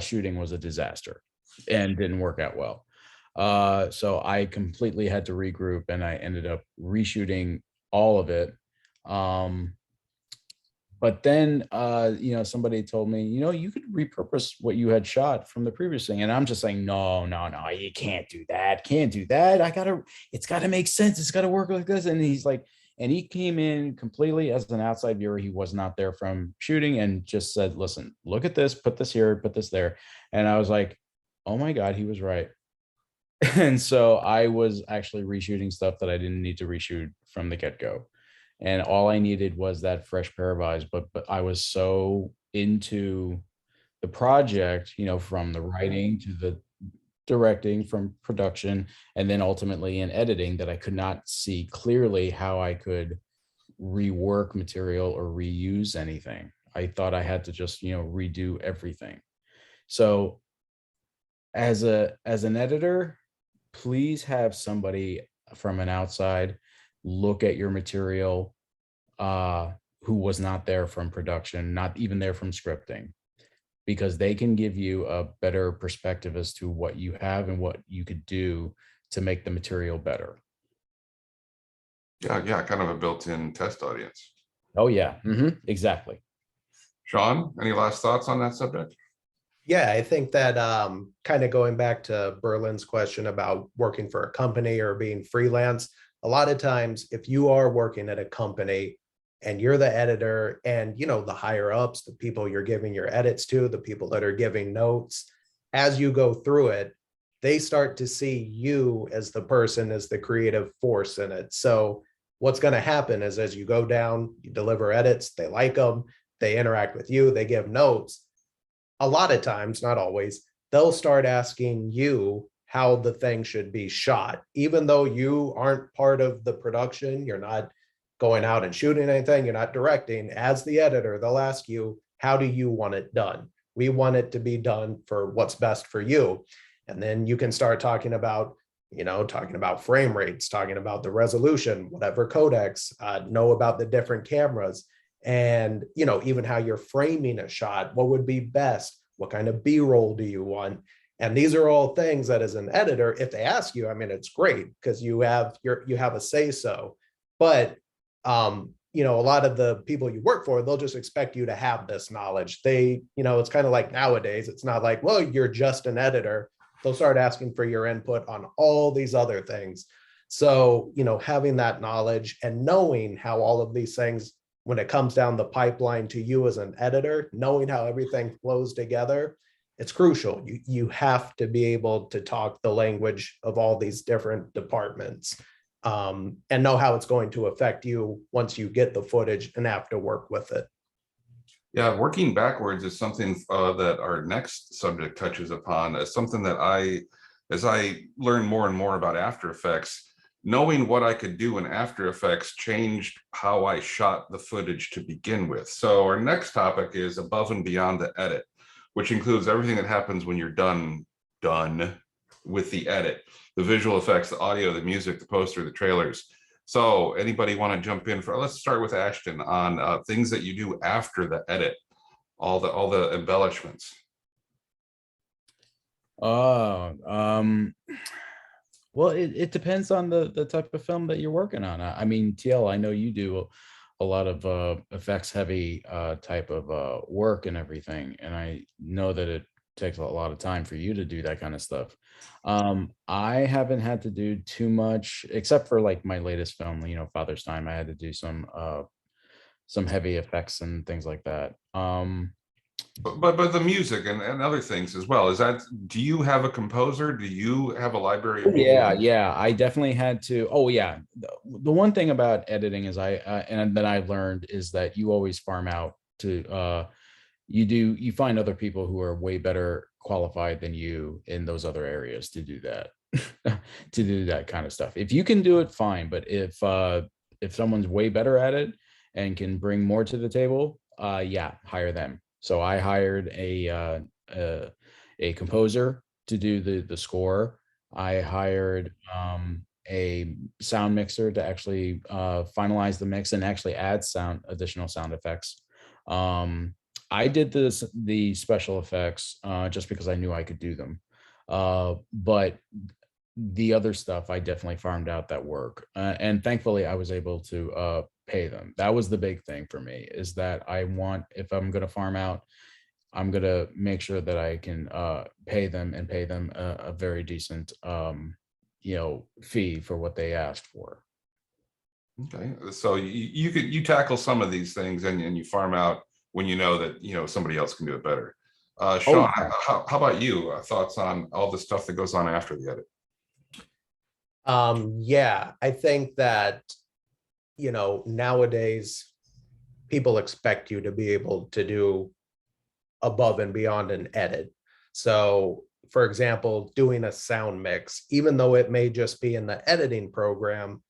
S3: shooting was a disaster and didn't work out well. So I completely had to regroup, and I ended up reshooting all of it. But then, you know, somebody told me, you know, you could repurpose what you had shot from the previous thing. And I'm just saying, no, you can't do that. Can't do that. It's got to make sense. It's got to work like this. And he's like, and he came in completely as an outside viewer. He was not there from shooting, and just said, listen, look at this, put this here, put this there. And I was like, oh my God, he was right. And so I was actually reshooting stuff that I didn't need to reshoot from the get-go. And all I needed was that fresh pair of eyes. But I was so into the project, you know, from the writing to the directing, from production, and then ultimately in editing, that I could not see clearly how I could rework material or reuse anything. I thought I had to just, you know, redo everything. So as an editor, please have somebody from an outside look at your material who was not there from production, not even there from scripting, because they can give you a better perspective as to what you have and what you could do to make the material better.
S1: Yeah, kind of a built-in test audience.
S3: Oh yeah, exactly.
S1: Shan, any last thoughts on that subject?
S2: Yeah, I think that kind of going back to Berlin's question about working for a company or being freelance, a lot of times if you are working at a company and you're the editor, and you know, the higher ups, the people you're giving your edits to, the people that are giving notes, as you go through it, they start to see you as the person, as the creative force in it. So what's going to happen is, as you go down, you deliver edits, they like them, they interact with you, they give notes. A lot of times, not always, they'll start asking you how the thing should be shot. Even though you aren't part of the production, you're not going out and shooting anything, you're not directing, as the editor, they'll ask you, how do you want it done? We want it to be done for what's best for you. And then you can start talking about, you know, talking about frame rates, talking about the resolution, whatever codecs, know about the different cameras. And, you know, even how you're framing a shot, what would be best? What kind of B-roll do you want? And these are all things that, as an editor, if they ask you, I mean, it's great because you have a say so. But, you know, a lot of the people you work for, they'll just expect you to have this knowledge. They, you know, it's kind of like nowadays, it's not like, well, you're just an editor. They'll start asking for your input on all these other things. So, you know, having that knowledge and knowing how all of these things, when it comes down the pipeline to you as an editor, knowing how everything flows together, it's crucial. You have to be able to talk the language of all these different departments, and know how it's going to affect you once you get the footage and have to work with it.
S1: Yeah, working backwards is something that our next subject touches upon, as something that as I learn more and more about After Effects, knowing what I could do in After Effects changed how I shot the footage to begin with. So our next topic is above and beyond the edit, which includes everything that happens when you're done with the edit, the visual effects, the audio, the music, the poster, the trailers. So anybody want to jump in for, let's start with Ashton on things that you do after the edit, all the embellishments.
S3: Well, it depends on the type of film that you're working on. I mean, TL, I know you do a lot of effects heavy type of work and everything. And I know that it takes a lot of time for you to do that kind of stuff. I haven't had to do too much except for like my latest film, Father's Time. I had to do some heavy effects and things like that.
S1: But the music and other things as well. Do you have a composer? Do you have a library of music?
S3: Yeah, I definitely had to. Oh yeah, the one thing about editing is and that I learned is that you always farm out to you find other people who are way better qualified than you in those other areas to do that to do that kind of stuff. If you can do it, fine. But if someone's way better at it and can bring more to the table, yeah, hire them. So I hired a composer to do the score. I hired a sound mixer to actually finalize the mix and actually add additional sound effects. I did the special effects just because I knew I could do them. But the other stuff, I definitely farmed out that work. And thankfully, I was able to pay them. That was the big thing for me, is that if I'm going to farm out, I'm going to make sure that I can pay them and pay them a very decent, fee for what they asked for.
S1: Okay, so you tackle some of these things and you farm out when you know that somebody else can do it better. Sean, how about you? Thoughts on all the stuff that goes on after the edit?
S2: Yeah, I think that nowadays people expect you to be able to do above and beyond an edit. So for example, doing a sound mix, even though it may just be in the editing program,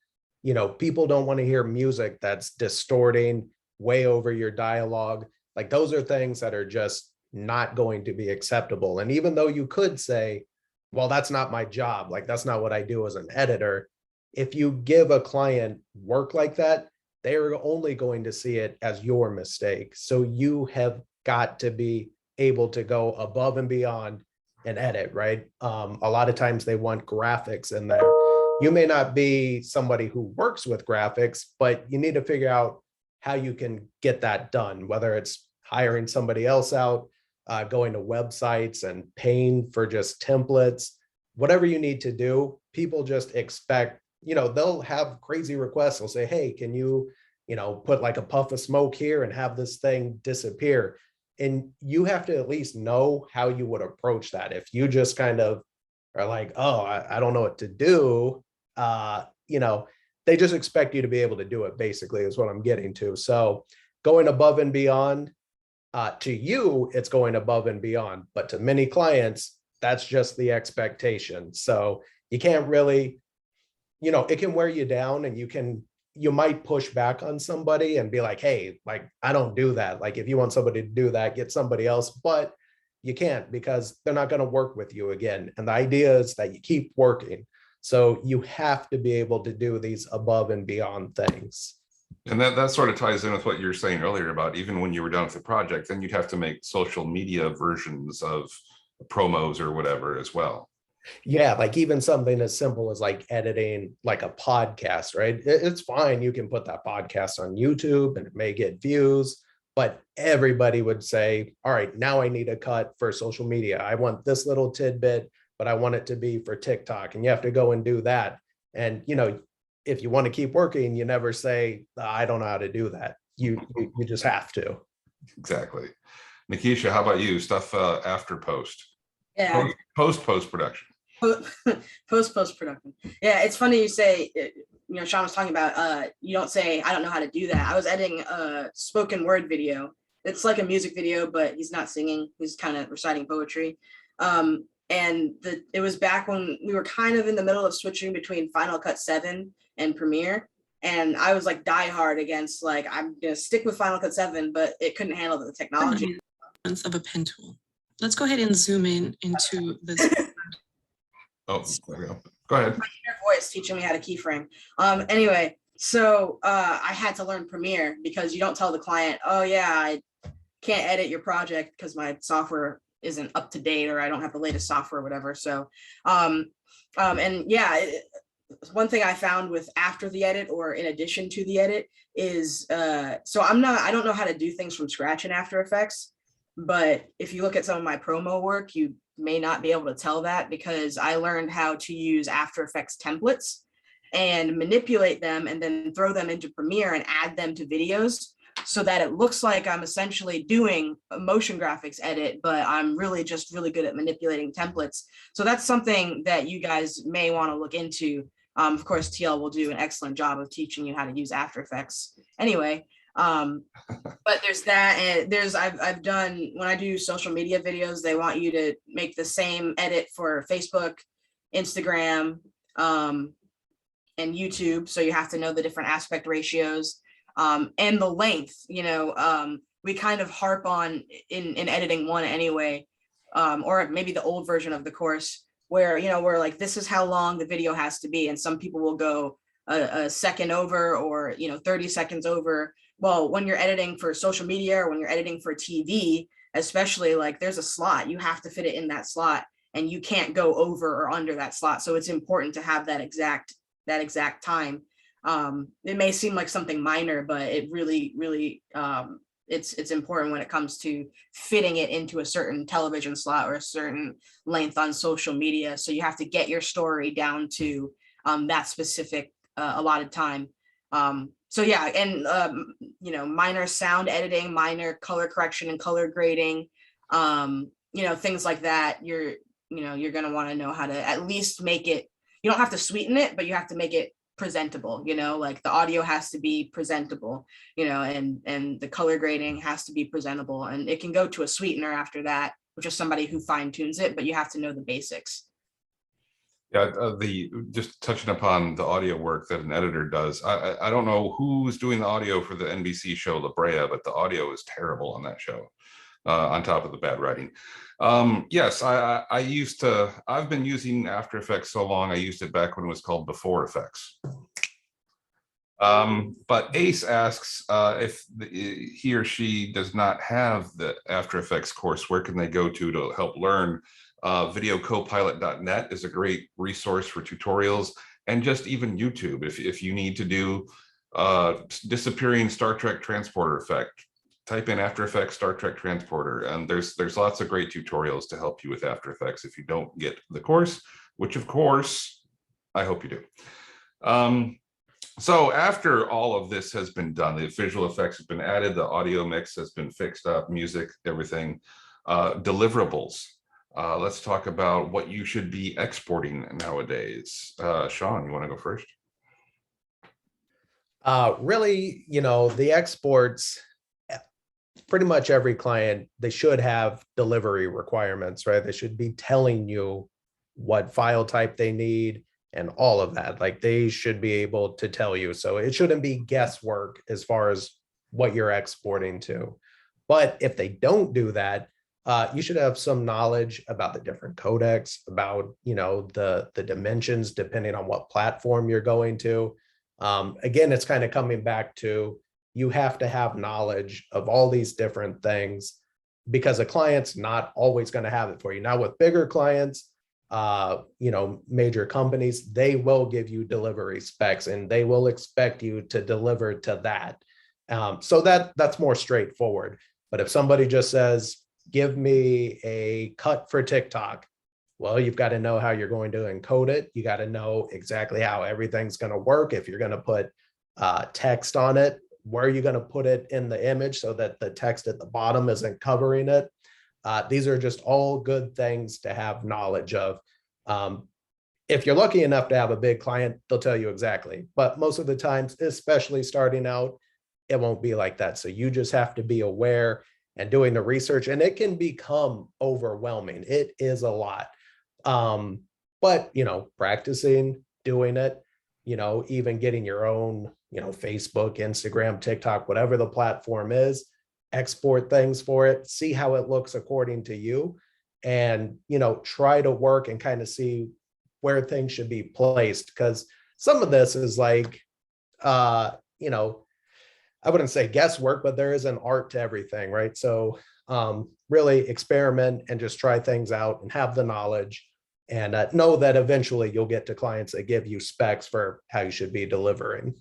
S2: people don't want to hear music that's distorting way over your dialogue. Like those are things that are just not going to be acceptable. And even though you could say, well, that's not my job, like that's not what I do as an editor. If you give a client work like that, they are only going to see it as your mistake. So you have got to be able to go above and beyond and edit, right? A lot of times they want graphics in there. You may not be somebody who works with graphics, but you need to figure out how you can get that done, whether it's hiring somebody else out, going to websites and paying for just templates, whatever you need to do. People just expect, they'll have crazy requests. They'll say, hey, can you, put like a puff of smoke here and have this thing disappear? And you have to at least know how you would approach that. If you just kind of are like, oh, I don't know what to do, they just expect you to be able to do it, basically, is what I'm getting to. So going above and beyond, to you, it's going above and beyond, but to many clients, that's just the expectation. So you can't really, it can wear you down, and you might push back on somebody and be like, hey, like, I don't do that. Like, if you want somebody to do that, get somebody else, but you can't, because they're not going to work with you again. And the idea is that you keep working. So you have to be able to do these above and beyond things.
S1: And that sort of ties in with what you were saying earlier about even when you were done with the project, then you'd have to make social media versions of promos or whatever as well.
S2: Yeah, like even something as simple as like editing like a podcast, right? It's fine. You can put that podcast on YouTube and it may get views, but everybody would say, all right, now I need a cut for social media. I want this little tidbit, but I want it to be for TikTok. And you have to go and do that. And, if you want to keep working, you never say, I don't know how to do that. You just have to.
S1: Exactly. Nakeisha, how about you? Stuff after post?
S4: Yeah.
S1: Post-production.
S4: Post-production. Yeah, it's funny you say, Sean was talking about, you don't say, I don't know how to do that. I was editing a spoken word video. It's like a music video, but he's not singing. He's kind of reciting poetry. And it was back when we were kind of in the middle of switching between Final Cut 7 and Premiere. And I was like diehard against, like, I'm going to stick with Final Cut 7, but it couldn't handle the technology.
S5: Of a pen tool. Let's go ahead and zoom in into this.
S1: Oh, there we go. Go ahead.
S4: My inner voice teaching me how to keyframe. Anyway, so I had to learn Premiere, because you don't tell the client, oh yeah, I can't edit your project because my software isn't up to date, or I don't have the latest software or whatever. So, and yeah, one thing I found with after the edit or in addition to the edit is, so I don't know how to do things from scratch in After Effects, but if you look at some of my promo work, you may not be able to tell that because I learned how to use After Effects templates and manipulate them and then throw them into Premiere and add them to videos so that it looks like I'm essentially doing a motion graphics edit, but I'm really just really good at manipulating templates. So that's something that you guys may want to look into. Of course, TL will do an excellent job of teaching you how to use After Effects anyway. But there's that, and I've done, when I do social media videos, they want you to make the same edit for Facebook, Instagram, and YouTube. So you have to know the different aspect ratios, and the length, we kind of harp on in editing one anyway, or maybe the old version of the course where, we're like, this is how long the video has to be. And some people will go a second over or, 30 seconds over. Well, when you're editing for social media or when you're editing for TV, especially, like, there's a slot, you have to fit it in that slot and you can't go over or under that slot. So it's important to have that exact time. It may seem like something minor, but it really, it's important when it comes to fitting it into a certain television slot or a certain length on social media. So you have to get your story down to that specific allotted time. So yeah, and minor sound editing, minor color correction and color grading, things like that. You're gonna want to know how to at least make it. You don't have to sweeten it, but you have to make it presentable. Like the audio has to be presentable, and the color grading has to be presentable, and it can go to a sweetener after that, which is somebody who fine tunes it, but you have to know the basics.
S1: Yeah, just touching upon the audio work that an editor does. I don't know who's doing the audio for the NBC show La Brea, but the audio is terrible on that show. On top of the bad writing. Yes, I've been using After Effects so long. I used it back when it was called Before Effects. But Ace asks if he or she does not have the After Effects course, where can they go to help learn? Videocopilot.net is a great resource for tutorials, and just even YouTube. If you need to do disappearing Star Trek transporter effect, type in After Effects Star Trek transporter, and there's lots of great tutorials to help you with After Effects if you don't get the course, which of course I hope you do. So after all of this has been done, the visual effects have been added, the audio mix has been fixed up, music, everything, deliverables. Let's talk about what you should be exporting nowadays. Shan, you want to go first?
S2: Really, the exports, pretty much every client, they should have delivery requirements, right? They should be telling you what file type they need and all of that. Like, they should be able to tell you. So it shouldn't be guesswork as far as what you're exporting to. But if they don't do that, you should have some knowledge about the different codecs, about, the dimensions, depending on what platform you're going to. Again, it's kind of coming back to, you have to have knowledge of all these different things, because a client's not always going to have it for you. Now, with bigger clients, major companies, they will give you delivery specs and they will expect you to deliver to that. So that's more straightforward. But if somebody just says, give me a cut for TikTok, well, you've got to know how you're going to encode it. You got to know exactly how everything's going to work. If you're going to put text on it, where are you going to put it in the image so that the text at the bottom isn't covering it? These are just all good things to have knowledge of. If you're lucky enough to have a big client, they'll tell you exactly. But most of the times, especially starting out, it won't be like that. So you just have to be aware and doing the research, and it can become overwhelming. It is a lot. But, practicing, doing it, even getting your own, Facebook, Instagram, TikTok, whatever the platform is, export things for it, see how it looks according to you, and, try to work and kind of see where things should be placed. Because some of this is like, I wouldn't say guesswork, but there is an art to everything, right? So really experiment and just try things out and have the knowledge. and know that eventually you'll get to clients that give you specs for how you should be delivering.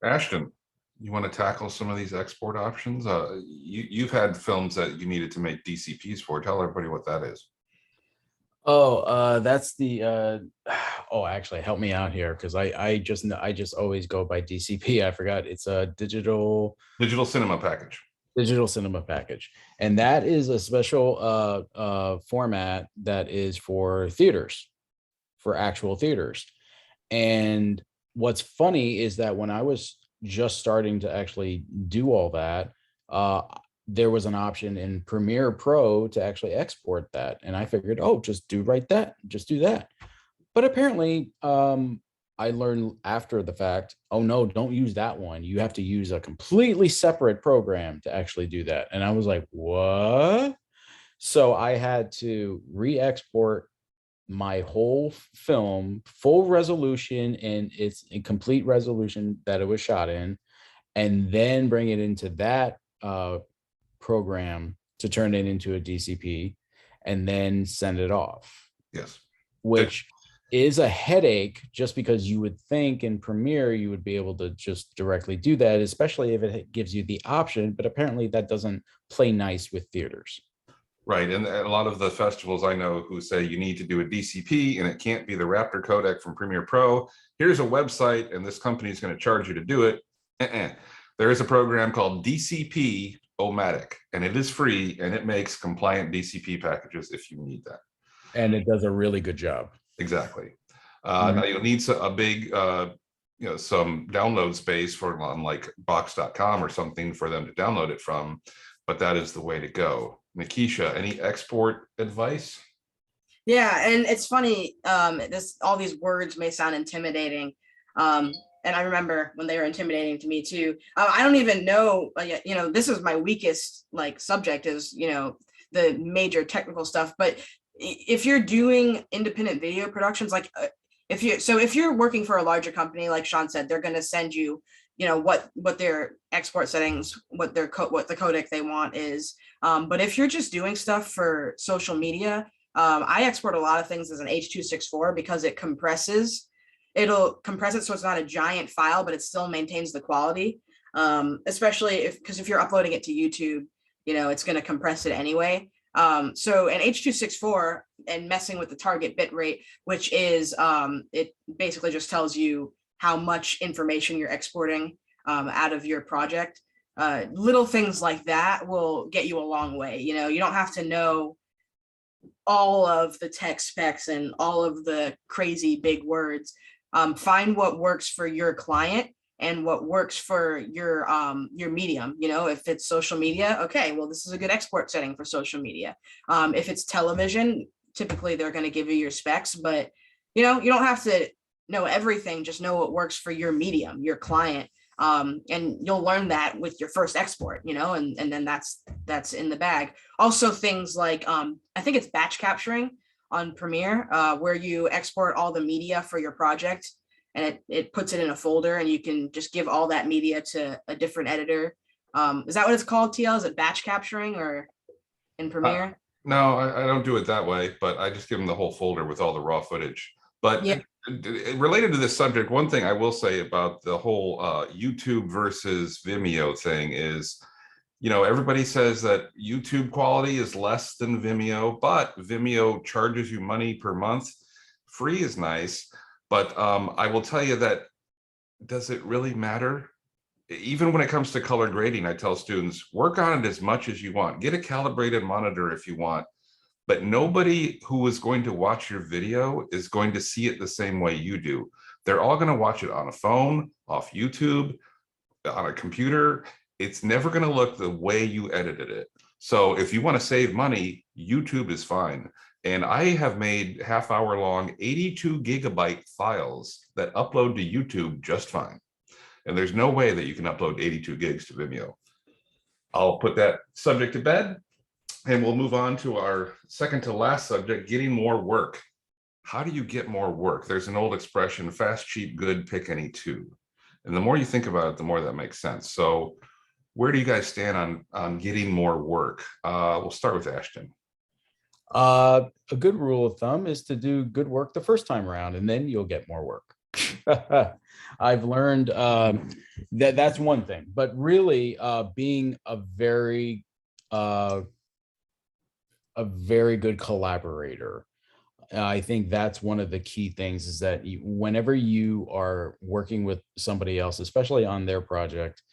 S1: Ashton, you want to tackle some of these export options? You've had films that you needed to make DCPs for. Tell everybody what that is.
S3: Oh, that's the oh, actually help me out here, because I just always go by DCP. I forgot it's a digital
S1: cinema package.
S3: Digital cinema package, and that is a special format that is for theaters, for actual theaters. And what's funny is that when I was just starting to actually do all that, there was an option in Premiere Pro to actually export that. And I figured, oh, just do that. But apparently, I learned after the fact, oh no, don't use that one. You have to use a completely separate program to actually do that. And I was like, what? So I had to re-export my whole film, full resolution, and it's in complete resolution that it was shot in, and then bring it into that program to turn it into a DCP and then send it off.
S1: Yes.
S3: Which is a headache, just because you would think in Premiere you would be able to just directly do that, especially if it gives you the option, but apparently that doesn't play nice with theaters.
S1: Right, and a lot of the festivals I know who say you need to do a DCP and it can't be the Raptor codec from Premiere Pro. Here's a website and this company is going to charge you to do it. There is a program called DCP-O-Matic, and it is free, and it makes compliant DCP packages if you need that.
S3: And it does a really good job.
S1: Exactly. Now you'll need a big, some download space for on like box.com or something for them to download it from, but that is the way to go. Nakeisha, any export advice?
S4: Yeah, and it's funny, all these words may sound intimidating. And I remember when they were intimidating to me too. I don't even know, this is my weakest subject is, the major technical stuff. But if you're doing independent video productions, if you're working for a larger company, like Shan said, they're going to send you, what their export settings, what the codec they want is. But if you're just doing stuff for social media, I export a lot of things as an H.264 because it compresses. It'll compress it so it's not a giant file, but it still maintains the quality. Especially because if you're uploading it to YouTube, it's going to compress it anyway. So an H.264 and messing with the target bit rate, which is it basically just tells you how much information you're exporting out of your project. Little things like that will get you a long way. You don't have to know all of the tech specs and all of the crazy big words. Find what works for your client and what works for your medium. If it's social media, okay, well, this is a good export setting for social media. If it's television, typically they're going to give you your specs, but you don't have to know everything. Just know what works for your medium, your client, and you'll learn that with your first export. And then that's in the bag. Also, things like I think it's batch capturing on Premiere, where you export all the media for your project, and it puts it in a folder, and you can just give all that media to a different editor. Is that what it's called, TL? Is it batch capturing or in Premiere?
S1: No, I don't do it that way, but I just give them the whole folder with all the raw footage. But yeah. Related to this subject, one thing I will say about the whole YouTube versus Vimeo thing is, everybody says that YouTube quality is less than Vimeo, but Vimeo charges you money per month. Free is nice, but I will tell you that, does it really matter? Even when it comes to color grading, I tell students, work on it as much as you want. Get a calibrated monitor if you want, but nobody who is going to watch your video is going to see it the same way you do. They're all going to watch it on a phone, off YouTube, on a computer. It's never going to look the way you edited it. So if you want to save money, YouTube is fine. And I have made half-hour long 82 gigabyte files that upload to YouTube just fine. And there's no way that you can upload 82 gigs to Vimeo. I'll put that subject to bed, and we'll move on to our second to last subject, getting more work. How do you get more work? There's an old expression, fast, cheap, good, pick any two. And the more you think about it, the more that makes sense. So where do you guys stand on getting more work? We'll start with Ashton.
S3: A good rule of thumb is to do good work the first time around, and then you'll get more work. I've learned that that's one thing, but really being a very good collaborator. I think that's one of the key things is that whenever you are working with somebody else, especially on their project,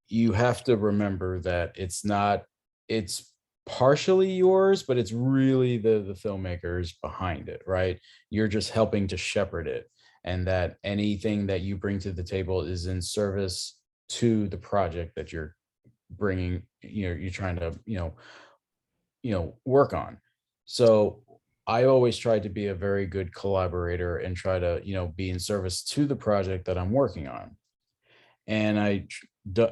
S3: you have to remember that it's partially yours, but it's really the filmmakers behind it, right? You're just helping to shepherd it, and that anything that you bring to the table is in service to the project that you're bringing, you're trying to, work on. So I always try to be a very good collaborator and try to, be in service to the project that I'm working on. And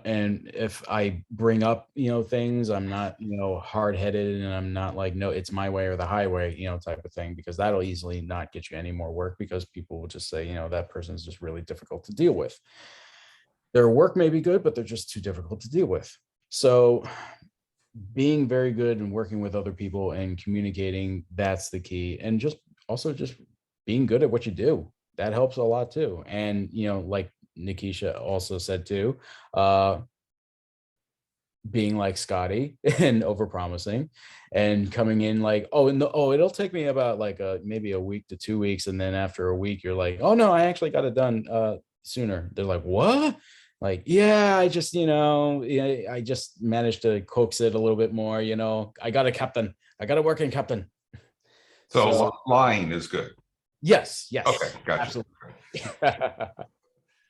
S3: and if I bring up, things, I'm not, hard-headed, and I'm not like, no, it's my way or the highway, type of thing, because that'll easily not get you any more work, because people will just say, that person's just really difficult to deal with. Their work may be good, but they're just too difficult to deal with. So being very good and working with other people and communicating, that's the key. And just being good at what you do, that helps a lot too. And, like Nakeisha also said too, being like Scotty and overpromising and coming in like, it'll take me about like maybe a week to 2 weeks. And then after a week, you're like, oh no, I actually got it done sooner. They're like, what? Like, yeah, I just, I just managed to coax it a little bit more, I got a working captain.
S1: So lying is good.
S3: Yes.
S1: Okay, gotcha.
S3: Absolutely.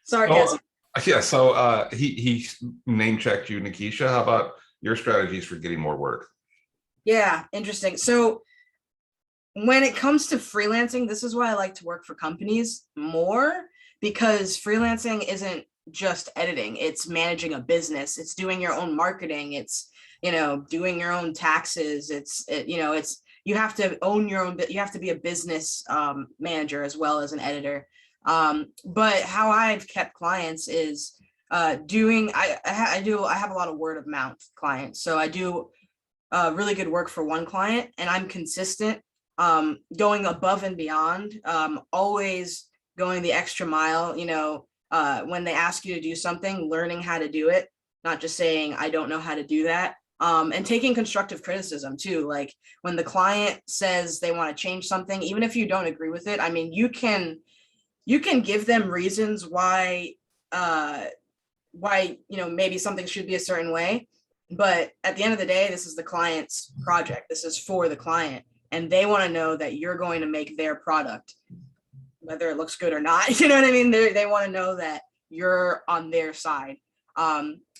S4: Sarcasm.
S1: Yeah, so he name checked you, Nakeisha. How about your strategies for getting more work?
S4: Yeah, interesting. So when it comes to freelancing, this is why I like to work for companies more, because freelancing isn't just editing, it's managing a business, it's doing your own marketing, it's doing your own taxes, it's you have to own your own, you have to be a business manager as well as an editor. But how I've kept clients is I have a lot of word of mouth clients, so I do really good work for one client, and I'm consistent, going above and beyond, always going the extra mile, when they ask you to do something, learning how to do it, not just saying, I don't know how to do that. And taking constructive criticism too. Like when the client says they want to change something, even if you don't agree with it, I mean, you can give them reasons why, maybe something should be a certain way. But at the end of the day, this is the client's project. This is for the client. And they want to know that you're going to make their product, whether it looks good or not. You know what I mean? They want to know that you're on their side.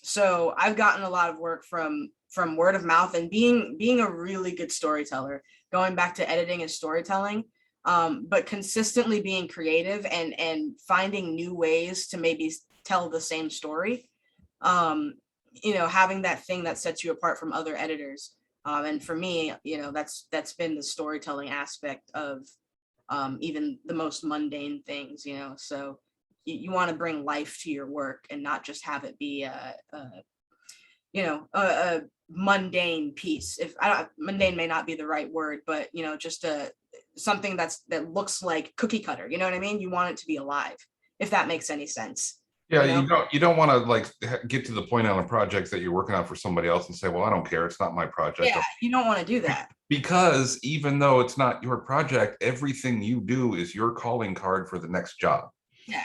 S4: So I've gotten a lot of work from word of mouth and being a really good storyteller, going back to editing and storytelling, but consistently being creative and finding new ways to maybe tell the same story. Having that thing that sets you apart from other editors. And for me, that's been the storytelling aspect of even the most mundane things, so you want to bring life to your work and not just have it be a mundane piece. Mundane may not be the right word, but just something that looks like cookie cutter, you know what I mean? You want it to be alive, if that makes any sense.
S1: Yeah, you don't want to like get to the point on a project that you're working on for somebody else and say, well, I don't care, it's not my project.
S4: Yeah, you don't want to do that.
S1: Because even though it's not your project, everything you do is your calling card for the next job.
S4: Yeah.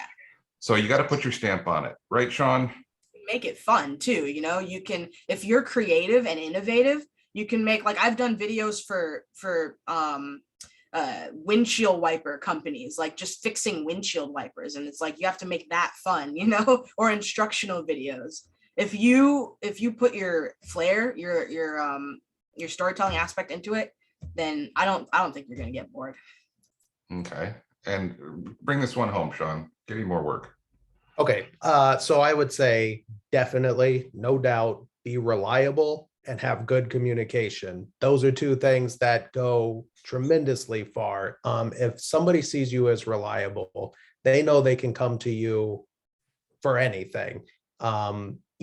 S4: So
S1: you got to put your stamp on it, right, Sean?
S4: Make it fun too. You can, if you're creative and innovative, you can make, like I've done videos for windshield wiper companies, like just fixing windshield wipers, and it's like you have to make that fun, or instructional videos. If you put your flair, your storytelling aspect into it, then I don't think you're gonna get bored.
S1: Okay, and bring this one home, Sean. Give you more work.
S2: Okay, so I would say definitely, no doubt, be reliable and have good communication. Those are two things that go tremendously far. If somebody sees you as reliable, they know they can come to you for anything.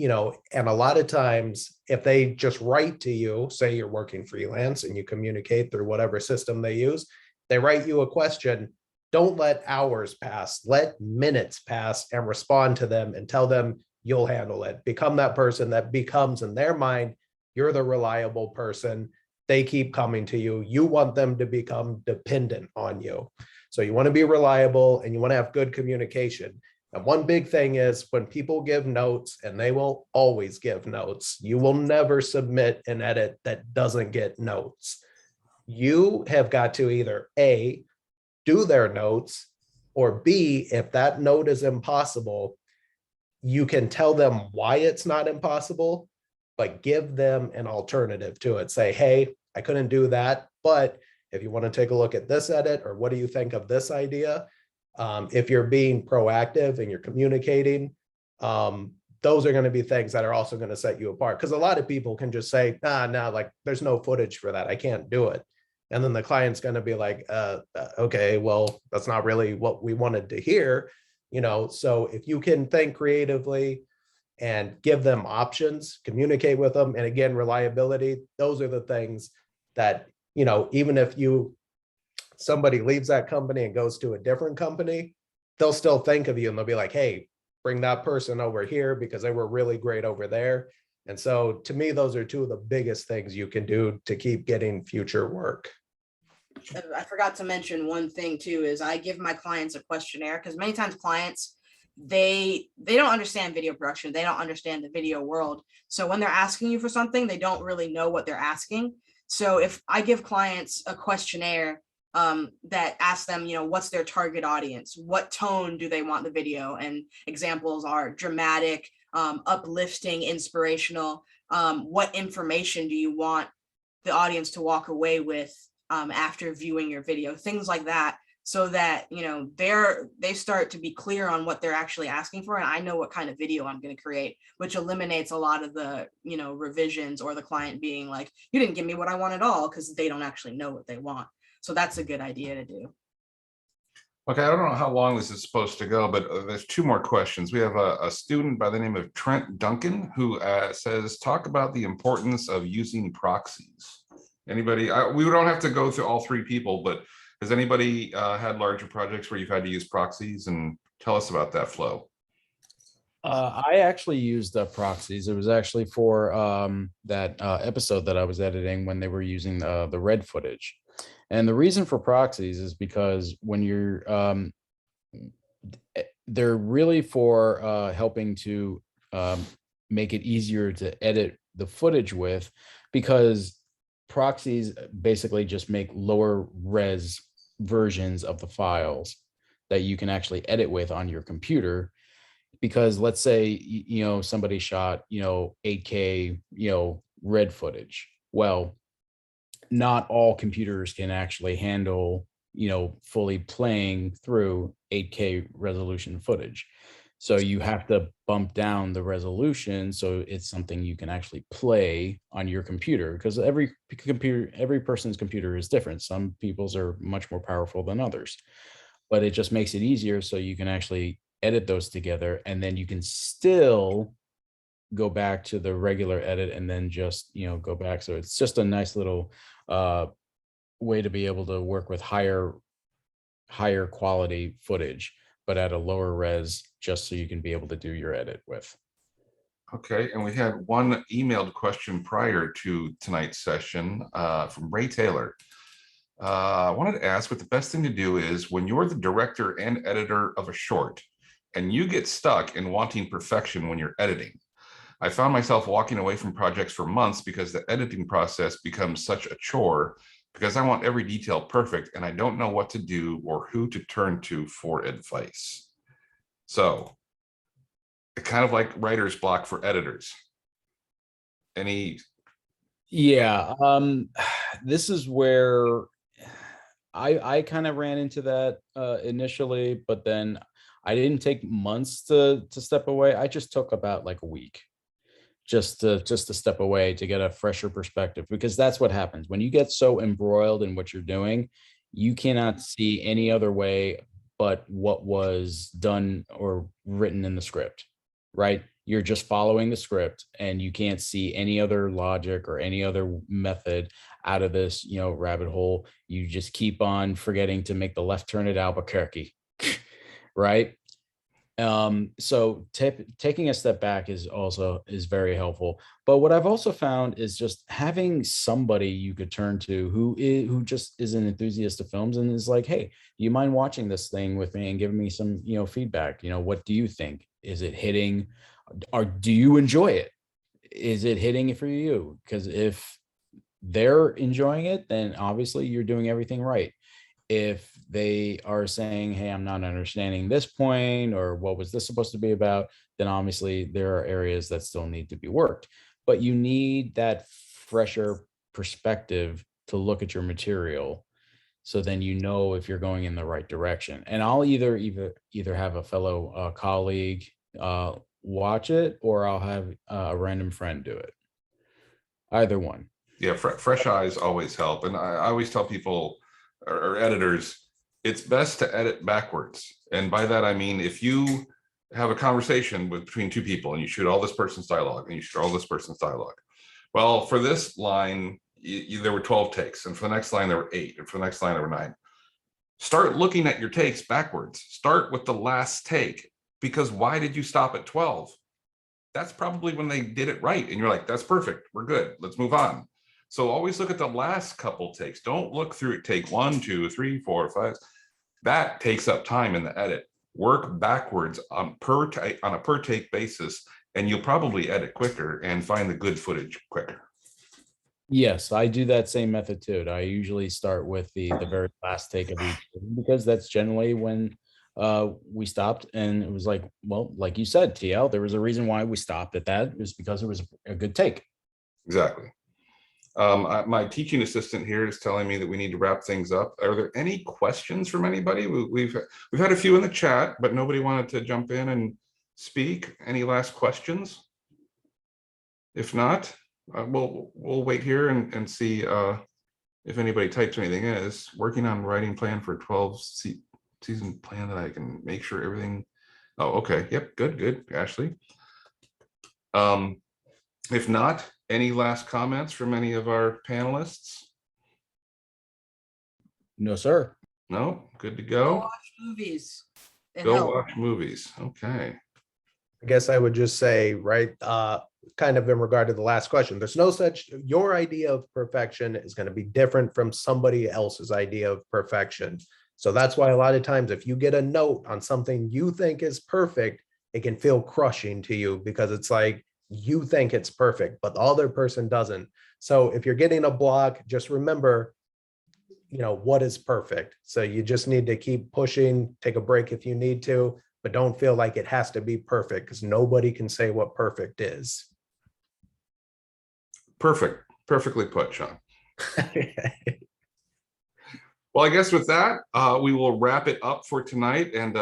S2: and a lot of times if they just write to you, say you're working freelance and you communicate through whatever system they use, they write you a question, don't let hours pass, let minutes pass and respond to them and tell them you'll handle it. Become that person that becomes, in their mind, you're the reliable person. They keep coming to you. You want them to become dependent on you. So you want to be reliable and you want to have good communication. And one big thing is when people give notes, and they will always give notes, you will never submit an edit that doesn't get notes. You have got to either A, do their notes, or B, if that note is impossible, you can tell them why it's not impossible, but give them an alternative to it. Say, hey, I couldn't do that, but if you want to take a look at this edit, or what do you think of this idea? If you're being proactive and you're communicating, those are going to be things that are also going to set you apart. Because a lot of people can just say, nah, like there's no footage for that, I can't do it. And then the client's going to be like, okay, well, that's not really what we wanted to hear. So if you can think creatively and give them options, communicate with them, and again, reliability, those are the things that, even if somebody leaves that company and goes to a different company, they'll still think of you and they'll be like, hey, bring that person over here because they were really great over there. And so to me, those are two of the biggest things you can do to keep getting future work.
S4: I forgot to mention one thing too, is I give my clients a questionnaire, because many times clients, they don't understand video production. They don't understand the video world. So when they're asking you for something, they don't really know what they're asking. So if I give clients a questionnaire that asks them, what's their target audience? What tone do they want the video? And examples are dramatic, uplifting, inspirational. What information do you want the audience to walk away with after viewing your video? Things like that, so that, they start to be clear on what they're actually asking for. And I know what kind of video I'm going to create, which eliminates a lot of the, revisions, or the client being like, you didn't give me what I want at all, because they don't actually know what they want. So that's a good idea to do.
S1: Okay, I don't know how long this is supposed to go, but there's two more questions. We have a student by the name of Trent Duncan who says, talk about the importance of using proxies. Anybody? We don't have to go through all three people, but has anybody had larger projects where you've had to use proxies? And tell us about that flow.
S3: I actually used proxies. It was actually for that episode that I was editing when they were using the red footage. And the reason for proxies is because when you're, they're really for helping to make it easier to edit the footage with, because proxies basically just make lower res versions of the files that you can actually edit with on your computer. Because let's say, somebody shot, 8K, red footage. Well, not all computers can actually handle, fully playing through 8K resolution footage. So you have to bump down the resolution so it's something you can actually play on your computer, because every person's computer is different. Some people's are much more powerful than others, but it just makes it easier so you can actually edit those together, and then you can still go back to the regular edit and then just, go back. So it's just a nice little way to be able to work with higher quality footage, but at a lower res, just so you can be able to do your edit with.
S1: Okay, and we had one emailed question prior to tonight's session from Ray Taylor. I wanted to ask what the best thing to do is when you're the director and editor of a short and you get stuck in wanting perfection when you're editing. I found myself walking away from projects for months because the editing process becomes such a chore, because I want every detail perfect and I don't know what to do or who to turn to for advice. So kind of like writer's block for editors.
S3: Yeah, this is where I kind of ran into that initially, but then I didn't take months to step away. I just took about like a week just to step away to get a fresher perspective, because that's what happens when you get so embroiled in what you're doing. You cannot see any other way but what was done or written in the script, right? you're just following the script and you can't see any other logic or any other method out of this, rabbit hole. You just keep on forgetting to make the left turn at Albuquerque, right? So taking a step back is very helpful. But what I've also found is just having somebody you could turn to who just is an enthusiast of films and is like, hey, do you mind watching this thing with me and giving me some, feedback? What do you think? Is it hitting? Or do you enjoy it? Is it hitting for you? Because if they're enjoying it, then obviously you're doing everything right. If they are saying, hey, I'm not understanding this point, or what was this supposed to be about, then obviously there are areas that still need to be worked. But you need that fresher perspective to look at your material, so then if you're going in the right direction. And I'll either have a fellow colleague watch it, or I'll have a random friend do it. Either one.
S1: Yeah, fresh eyes always help. And I always tell people, or editors, it's best to edit backwards. And by that, I mean, if you have a conversation between two people and you shoot all this person's dialogue and you shoot all this person's dialogue. Well, for this line, there were 12 takes. And for the next line, there were 8. And for the next line, there were 9. Start looking at your takes backwards. Start with the last take, because why did you stop at 12? That's probably when they did it right. And you're like, that's perfect. We're good. Let's move on. So always look at the last couple takes. Don't look through take 1, 2, 3, 4, 5. That takes up time in the edit. Work backwards on a per take basis, and you'll probably edit quicker and find the good footage quicker.
S3: Yes, I do that same method too. I usually start with the very last take of each, because that's generally when we stopped. And it was like, well, like you said, TL, there was a reason why we stopped at that. It was because it was a good take.
S1: Exactly. My teaching assistant here is telling me that we need to wrap things up. Are there any questions from anybody? We've had a few in the chat, but nobody wanted to jump in and speak. Any last questions? If not, we'll wait here and see if anybody types anything in. Is working on writing plan for 12 season plan that I can make sure everything. Oh, okay. Yep. Good. Ashley. If not, any last comments from any of our panelists?
S3: No, sir.
S1: No, good to
S4: Go
S1: go.
S4: watch movies. It
S1: Go
S4: helps.
S1: watch movies. Okay.
S2: I guess I would just say, right, kind of in regard to the last question, there's no such, your idea of perfection is going to be different from somebody else's idea of perfection. So that's why a lot of times if you get a note on something you think is perfect, it can feel crushing to you, because it's like, you think it's perfect, but the other person doesn't. So if you're getting a block, just remember, what is perfect. So you just need to keep pushing, take a break if you need to, but don't feel like it has to be perfect, because nobody can say what perfect is.
S1: Perfect. Perfectly put, Sean. Well, I guess with that, we will wrap it up for tonight. And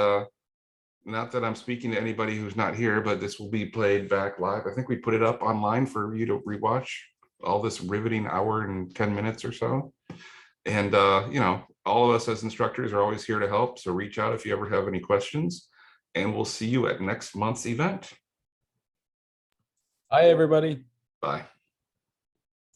S1: not that I'm speaking to anybody who's not here, but this will be played back live. I think we put it up online for you to rewatch all this riveting hour and 10 minutes or so. And, all of us as instructors are always here to help. So reach out if you ever have any questions, and we'll see you at next month's event.
S3: Hi, everybody.
S1: Bye.